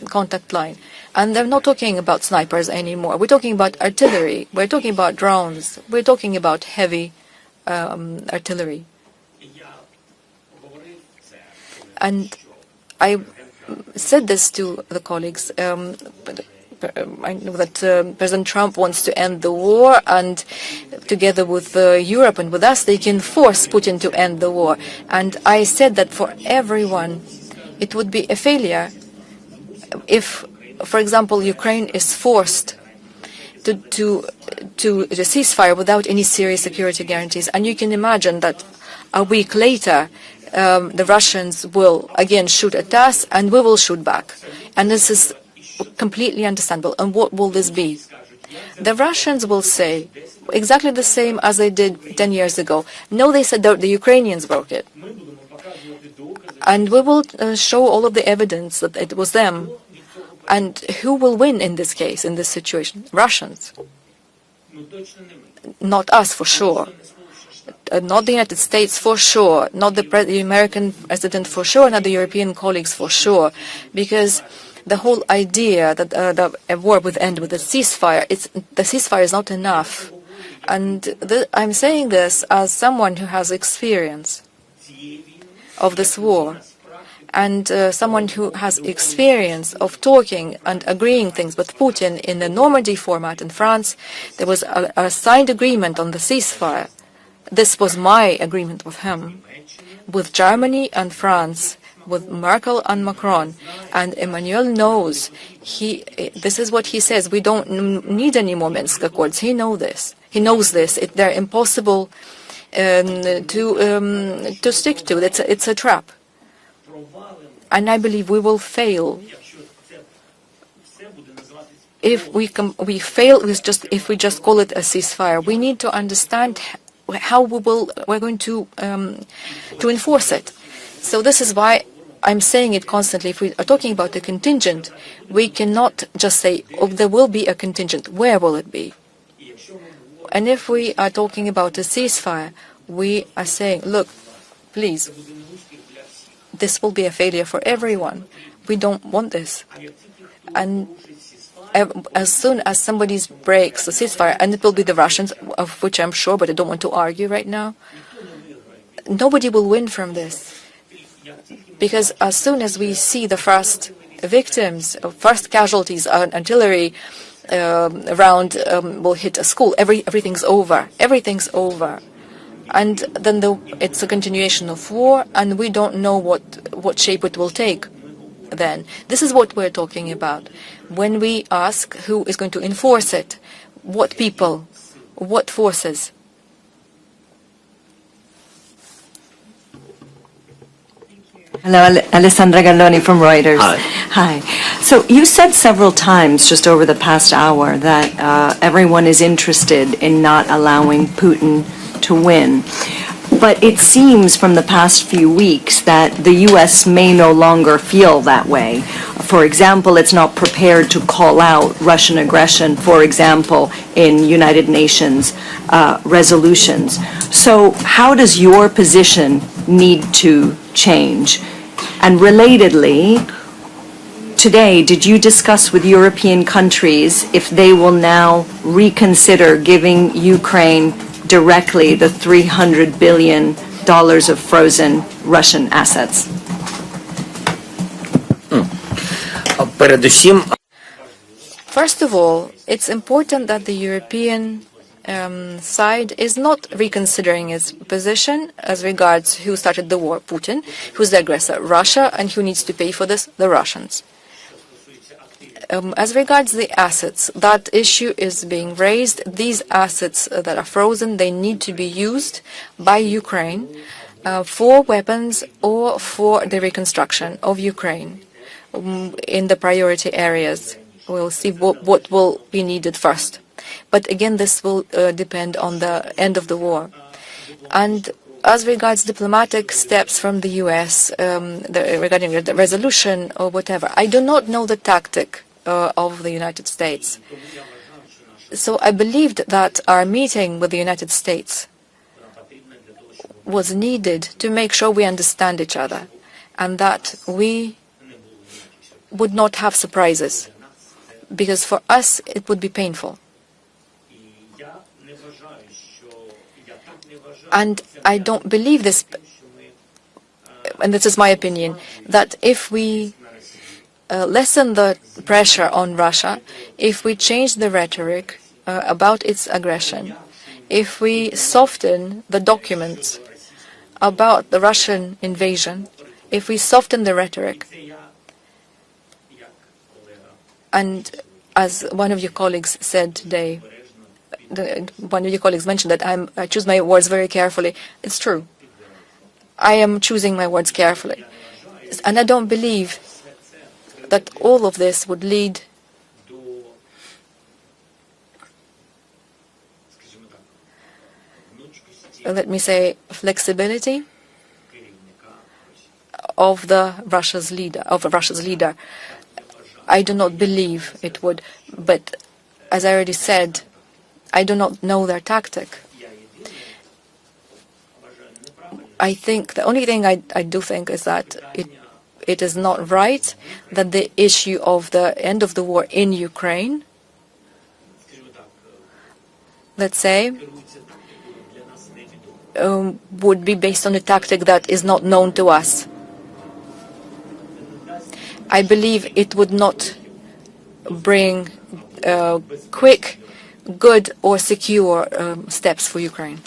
contact line. And they're not talking about snipers anymore. We're talking about artillery. We're talking about drones. We're talking about heavy artillery. And I said this to the colleagues. I know that President Trump wants to end the war, and together with Europe and with us, they can force Putin to end the war. And I said that for everyone, it would be a failure if, for example, Ukraine is forced to the ceasefire without any serious security guarantees. And you can imagine that a week later, the Russians will again shoot at us, and we will shoot back. And this is completely understandable. And what will this be? The Russians will say exactly the same as they did 10 years ago. No, they said the Ukrainians broke it. And we will show all of the evidence that it was them. And who will win in this case, in this situation? Russians. Not us, for sure. Not the United States, for sure. Not the American president, for sure. Not the European colleagues, for sure. Because the whole idea that a war would end with a ceasefire, the ceasefire is not enough. And I'm saying this as someone who has experience of this war, and someone who has experience of talking and agreeing things with Putin in the Normandy format in France. There was a signed agreement on the ceasefire. This was my agreement with him, with Germany and France, with Merkel and Macron. And Emmanuel knows, this is what he says, we don't need any more Minsk Accords. He knows this. They're impossible to stick to. It's a trap. And I believe we will fail. If we fail, if we just call it a ceasefire. We need to understand how we're going to enforce it. So this is why I'm saying it constantly. If we are talking about a contingent, we cannot just say, oh, there will be a contingent. Where will it be? And if we are talking about a ceasefire, we are saying, look, please, this will be a failure for everyone. We don't want this. And as soon as somebody breaks the ceasefire, and it will be the Russians, of which I'm sure, but I don't want to argue right now, nobody will win from this. Because as soon as we see the first victims, first casualties, an artillery round will hit a school, everything's over. Everything's over. And then it's a continuation of war, and we don't know what shape it will take then. This is what we're talking about. When we ask who is going to enforce it, what people, what forces. Hello, Alessandra Galloni from Reuters. Hi. So you said several times just over the past hour that everyone is interested in not allowing Putin to win. But it seems from the past few weeks that the U.S. may no longer feel that way. For example, it's not prepared to call out Russian aggression, for example, in United Nations resolutions. So how does your position need to change? And relatedly, today, did you discuss with European countries if they will now reconsider giving Ukraine directly the $300 billion of frozen Russian assets? First of all, it's important that the European side is not reconsidering its position as regards who started the war, Putin, who's the aggressor, Russia, and who needs to pay for this, the Russians. As regards the assets, that issue is being raised. These assets that are frozen, they need to be used by Ukraine for weapons or for the reconstruction of Ukraine in the priority areas. We'll see what will be needed first. But again, this will depend on the end of the war. And as regards diplomatic steps from the US regarding the resolution or whatever, I do not know the tactic of the United States. So I believed that our meeting with the United States was needed to make sure we understand each other and that we would not have surprises, because for us it would be painful. And I don't believe this, and this is my opinion, that if we lessen the pressure on Russia, if we change the rhetoric about its aggression, if we soften the documents about the Russian invasion, if we soften the rhetoric, and as one of your colleagues said today, one of your colleagues mentioned that I choose my words very carefully. It's true. I am choosing my words carefully. And I don't believe that all of this would lead let me say flexibility of Russia's leader. I do not believe it would, but as I already said, I do not know their tactic. I think the only thing I do think is that it is not right that the issue of the end of the war in Ukraine, let's say, would be based on a tactic that is not known to us. I believe it would not bring quick, good or secure steps for Ukraine.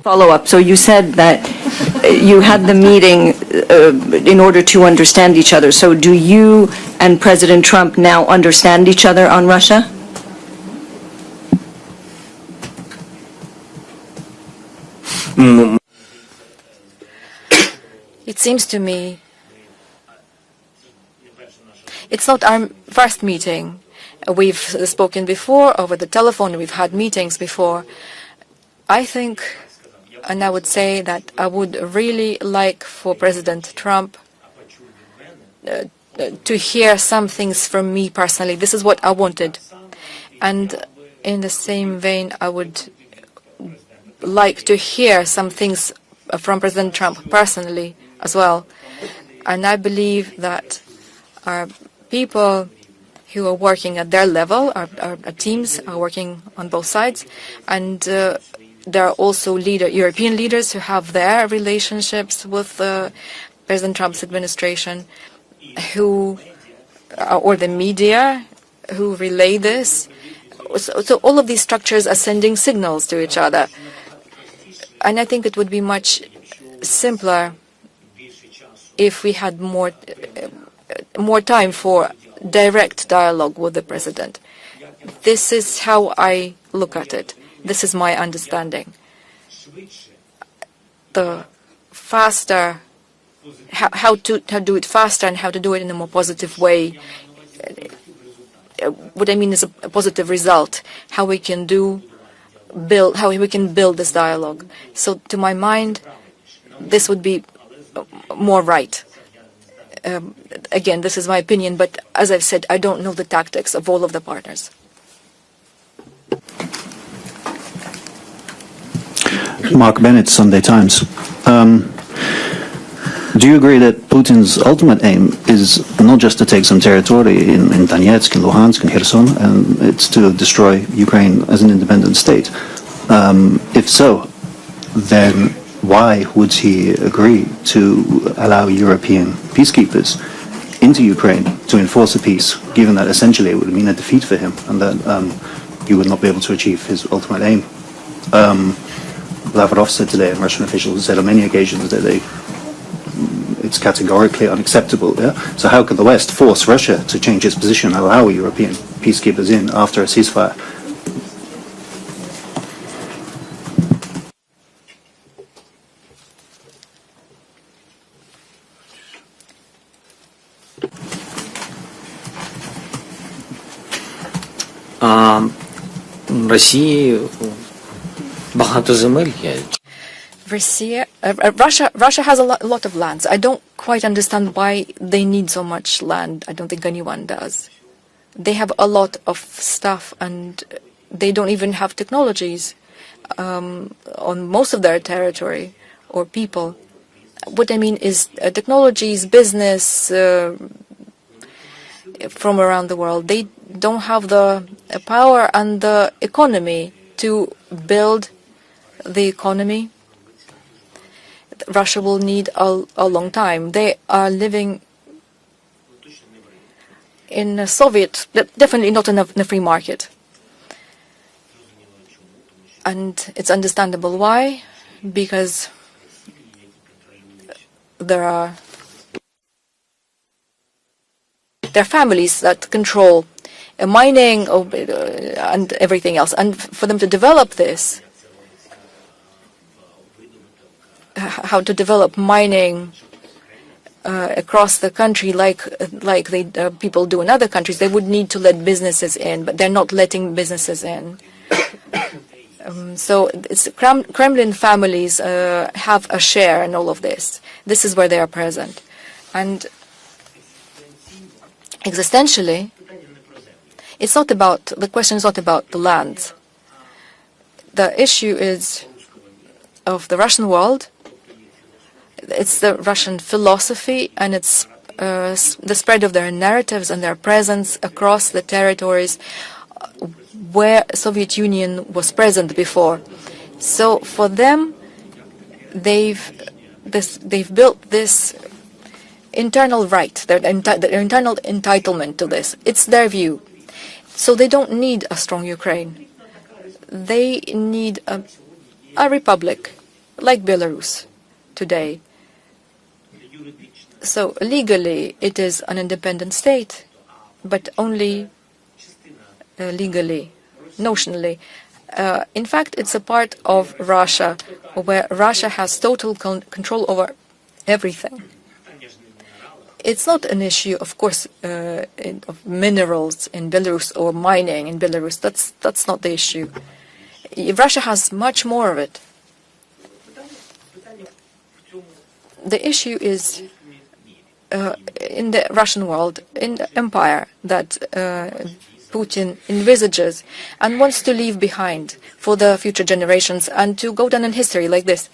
Follow-up. So you said that you had the meeting in order to understand each other. So do you and President Trump now understand each other on Russia? It seems to me it's not our first meeting. We've spoken before over the telephone. We've had meetings before. I think, and I would say that I would really like for President Trump to hear some things from me personally. This is what I wanted. And in the same vein, I would like to hear some things from President Trump personally as well. And I believe that our people who are working at their level, our teams are working on both sides, and there are also European leaders who have their relationships with President Trump's administration, or the media, who relay this. So all of these structures are sending signals to each other. And I think it would be much simpler if we had more time for direct dialogue with the president. This is how I look at it. This is my understanding. The faster, how to do it faster and how to do it in a more positive way. What I mean is a positive result. How we can build this dialogue. So to my mind, this would be more right. Again, this is my opinion, but as I've said, I don't know the tactics of all of the partners. Mark Bennett, Sunday Times. Do you agree that Putin's ultimate aim is not just to take some territory in Donetsk, in Luhansk, and Kherson, and it's to destroy Ukraine as an independent state? If so, then why would he agree to allow European peacekeepers into Ukraine to enforce a peace, given that essentially it would mean a defeat for him and that he would not be able to achieve his ultimate aim? Lavrov said today, and Russian officials said on many occasions that it's categorically unacceptable. Yeah? So how can the West force Russia to change its position, allow European peacekeepers in after a ceasefire? Росії багато земель є. Russia has a lot of lands. I don't quite understand why they need so much land. I don't think anyone does. They have a lot of stuff and they don't even have technologies on most of their territory or people. What I mean is technologies, business from around the world. They don't have the power and the economy to build the economy. Russia will need a long time. They are living in a Soviet, definitely not in a free market. And it's understandable why, because there are families that control mining and everything else. And for them to develop this, how to develop mining across the country like people do in other countries, they would need to let businesses in, but they're not letting businesses in. So it's Kremlin families have a share in all of this. This is where they are present. And existentially, the question is not about the lands. The issue is of the Russian world. It's the Russian philosophy and it's the spread of their narratives and their presence across the territories where Soviet Union was present before. So for them, they've built this internal right, their internal entitlement to this. It's their view. So they don't need a strong Ukraine. They need a republic like Belarus today. So legally it is an independent state, but only legally, notionally. In fact, it's a part of Russia where Russia has total control over everything. It's not an issue, of course, of minerals in Belarus or mining in Belarus. That's not the issue. Russia has much more of it. The issue is in the Russian world, in the empire that Putin envisages and wants to leave behind for the future generations and to go down in history like this.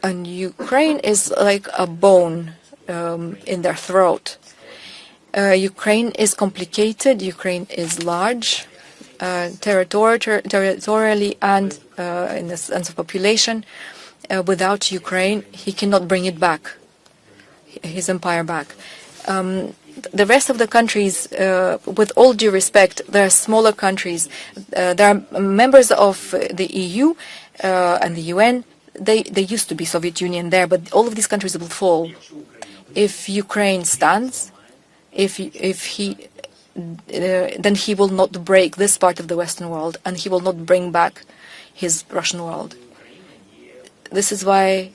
And Ukraine is like a bone in their throat. Ukraine is complicated. Ukraine is large, territorially and in the sense of population. Without Ukraine, he cannot bring it back, his empire back. The rest of the countries, with all due respect, there are smaller countries. There are members of the EU and the UN. They used to be Soviet Union there, but all of these countries will fall if Ukraine stands. Then he will not break this part of the Western world, and he will not bring back his Russian world. This is why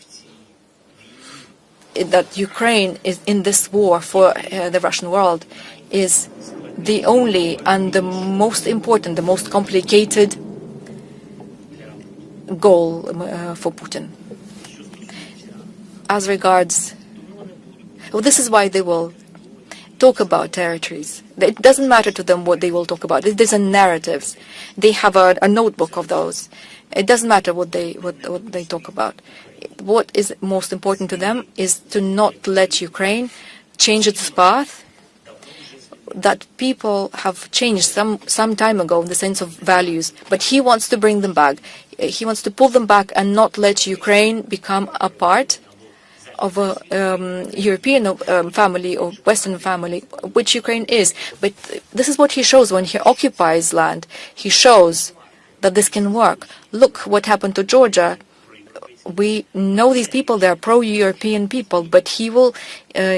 that Ukraine is in this war for the Russian world is the only and the most important, the most complicated goal for Putin. As regards, this is why they will talk about territories. It doesn't matter to them what they will talk about. There's a narratives. They have a notebook of those. It doesn't matter what they talk about. What is most important to them is to not let Ukraine change its path that people have changed some time ago in the sense of values, but he wants to bring them back. He wants to pull them back and not let Ukraine become a part of a European family or Western family, which Ukraine is. But this is what he shows when he occupies land. He shows that this can work. Look what happened to Georgia. We know these people, they're pro-European people, but he will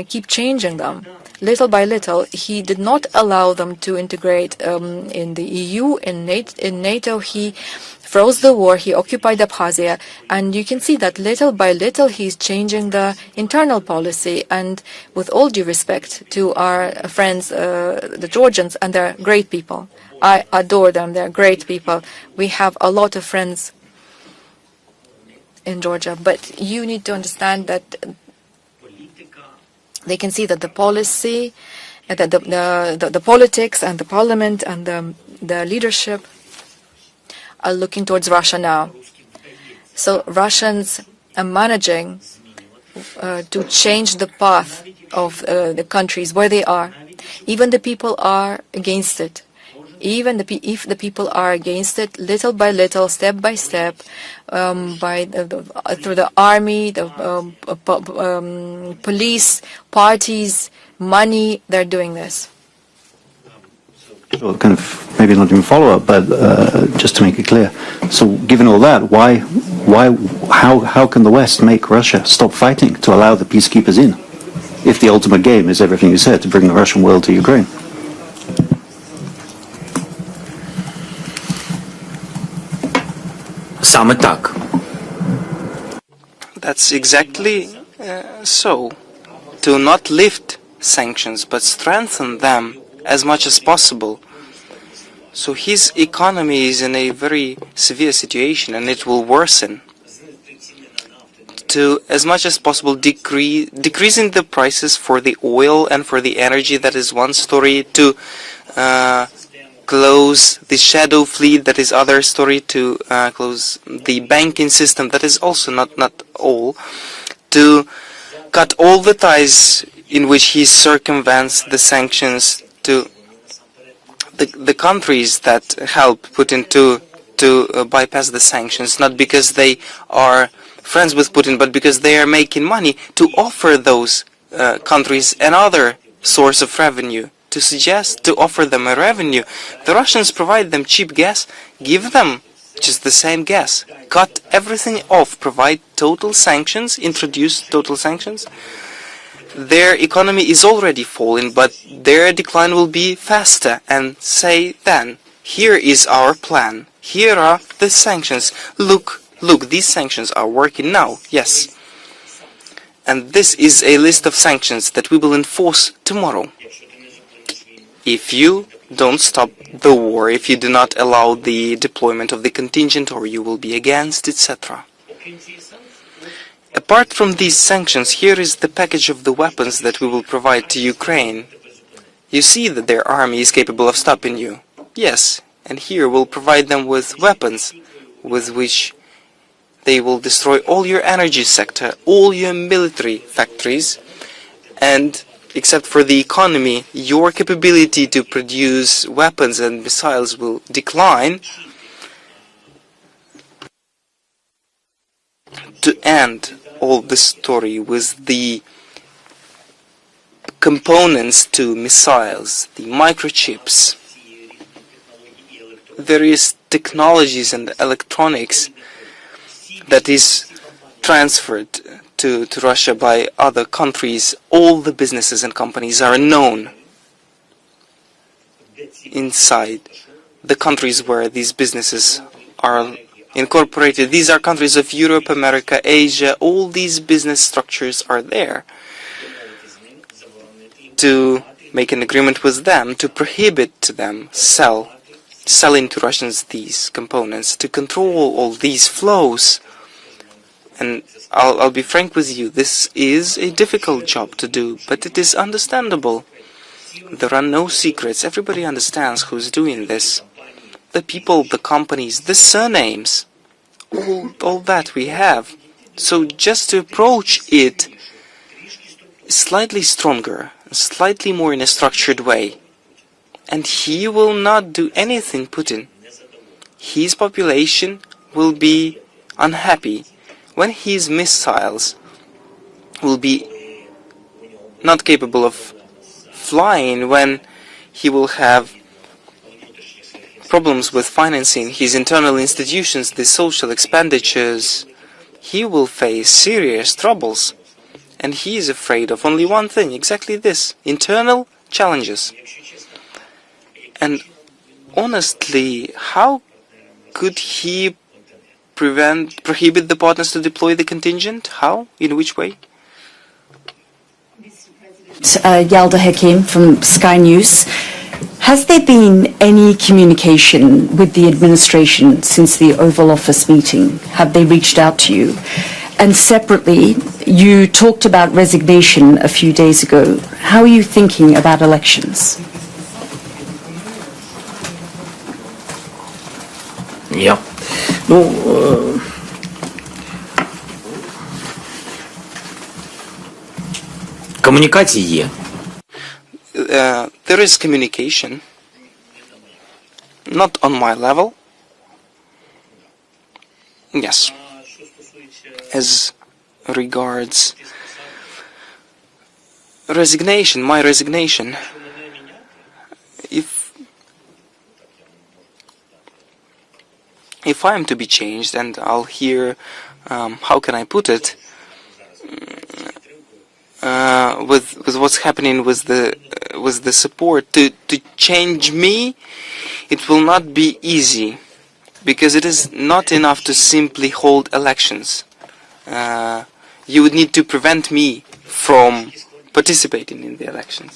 keep changing them. Little by little, he did not allow them to integrate in the EU, in NATO. He froze the war, he occupied Abkhazia, and you can see that little by little he's changing the internal policy. And with all due respect to our friends, the Georgians, and they're great people. I adore them, they're great people. We have a lot of friends in Georgia, but you need to understand that they can see that the policy, that the politics and the parliament and the leadership are looking towards Russia now. So Russians are managing to change the path of the countries where they are. Even the people are against it. Even if the people are against it, little by little, step by step, through the army, the police, parties, money, they're doing this. So kind of maybe not even follow up, but just to make it clear. So given all that, how can the West make Russia stop fighting to allow the peacekeepers in, if the ultimate game is everything you said, to bring the Russian world to Ukraine? Саме так. That's exactly so. To not lift sanctions, but strengthen them as much as possible. So his economy is in a very severe situation, and it will worsen. To, as much as possible, decreasing the prices for the oil and for the energy, that is one story. To close the shadow fleet, that is other story. To close the banking system, that is also not all. To cut all the ties in which he circumvents the sanctions, to the countries that help Putin to bypass the sanctions, not because they are friends with Putin, but because they are making money, to offer those countries another source of revenue, to offer them a revenue. The Russians provide them cheap gas, give them just the same gas, cut everything off, provide total sanctions, introduce total sanctions. Their economy is already falling, but their decline will be faster, and say then, here is our plan, here are the sanctions, look, these sanctions are working now, yes. And this is a list of sanctions that we will enforce tomorrow. If you don't stop the war, if you do not allow the deployment of the contingent, or you will be against, etc. Apart from these sanctions, here is the package of the weapons that we will provide to Ukraine. You see that their army is capable of stopping you. Yes, and here we'll provide them with weapons with which they will destroy all your energy sector, all your military factories, and except for the economy, your capability to produce weapons and missiles will decline. To end all the story with the components to missiles, the microchips, various technologies and electronics that is transferred to Russia by other countries, all the businesses and companies are known inside the countries where these businesses are incorporated. These are countries of Europe, America, Asia. All these business structures are there. To make an agreement with them, to prohibit them selling to Russians these components, to control all these flows. And I'll be frank with you, this is a difficult job to do, but it is understandable. There are no secrets. Everybody understands who's doing this. The people, the companies, the surnames, all that we have. So just to approach it slightly stronger, slightly more in a structured way, and he will not do anything, Putin. His population will be unhappy when his missiles will be not capable of flying, when he will have problems with financing his internal institutions, the social expenditures. He will face serious troubles. And he is afraid of only one thing, exactly this, internal challenges. And honestly, how could he prohibit the partners to deploy the contingent? How? In which way? Yalda Hakim from Sky News. Has there been any communication with the administration since the Oval Office meeting? Have they reached out to you? And separately, you talked about resignation a few days ago. How are you thinking about elections? Yeah. Комунікації є. There is communication, not on my level. Yes. As regards resignation, my resignation, if I am to be changed, and I'll hear, how can I put it, with what's happening with the support to change me, it will not be easy, because it is not enough to simply hold elections. You would need to prevent me from participating in the elections,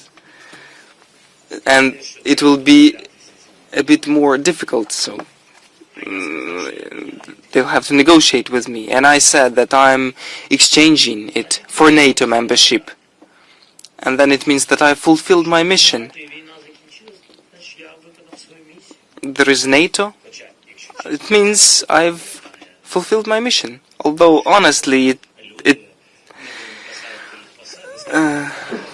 and it will be a bit more difficult, so they'll have to negotiate with me. And I said that I'm exchanging it for NATO membership, and then it means that I fulfilled my mission. There is NATO. It means I've fulfilled my mission. Although honestly, it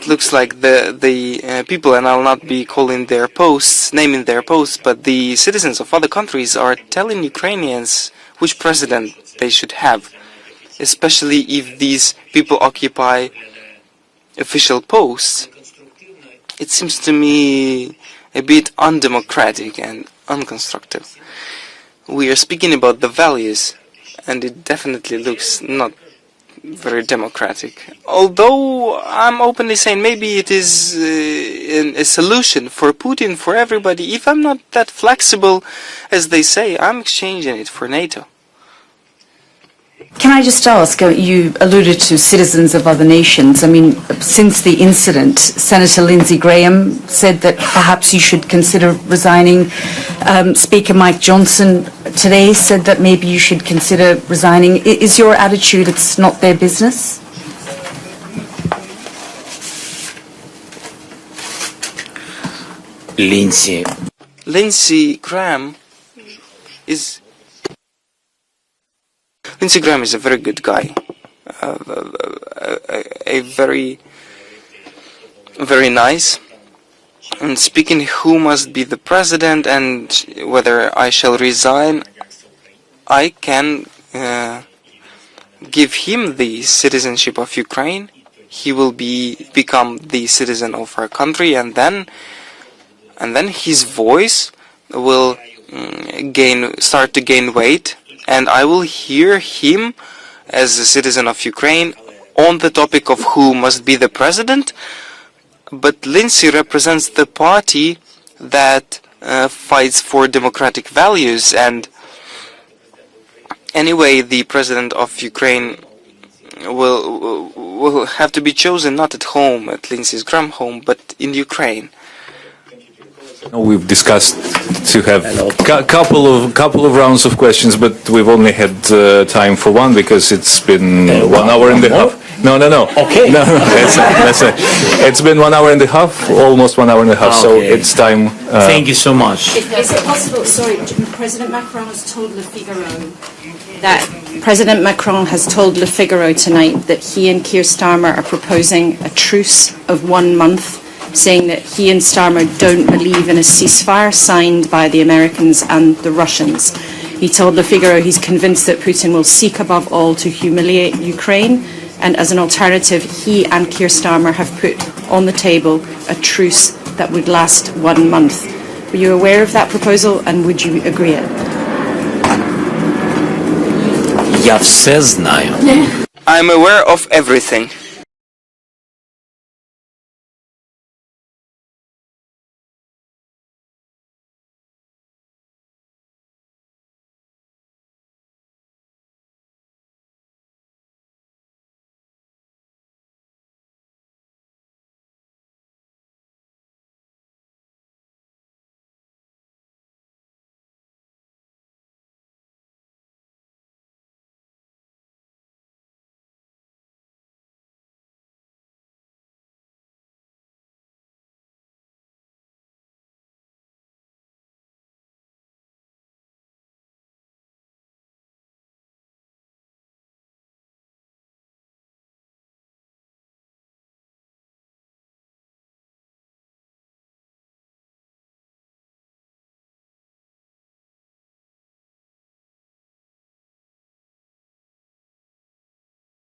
looks like the people, and I'll not be calling their posts, naming their posts, but the citizens of other countries are telling Ukrainians which president they should have, especially if these people occupy official posts. It seems to me a bit undemocratic and unconstructive. We are speaking about the values, and it definitely looks not very democratic. Although I'm openly saying maybe it is a solution for Putin, for everybody. If I'm not that flexible as they say, I'm exchanging it for NATO. Can I just ask, you alluded to citizens of other nations. I mean, since the incident, Senator Lindsey Graham said that perhaps you should consider resigning. Speaker Mike Johnson today said that maybe you should consider resigning. Is your attitude it's not their business? Lindsey Graham is a very good guy, a very nice. And speaking who must be the president and whether I shall resign, I can give him the citizenship of Ukraine. He will become the citizen of our country, and then his voice will start to gain weight. And I will hear him as a citizen of Ukraine on the topic of who must be the president. But Lindsey represents the party that fights for democratic values. And anyway, the president of Ukraine will have to be chosen not at home, at Lindsey Graham's home, but in Ukraine. We've discussed to have a couple of rounds of questions, but we've only had time for one because it's been 1 hour and a half. No. Okay. No. That's it. It's been 1 hour and a half, almost 1 hour and a half. Okay. So it's time. Thank you so much. Is it possible? Sorry, President Macron has told Le Figaro tonight that he and Keir Starmer are proposing a truce of 1 month saying that he and Starmer don't believe in a ceasefire signed by the Americans and the Russians. He told Le Figaro he's convinced that Putin will seek above all to humiliate Ukraine, and as an alternative, he and Keir Starmer have put on the table a truce that would last 1 month. Were you aware of that proposal, and would you agree it? Я все знаю. I'm aware of everything.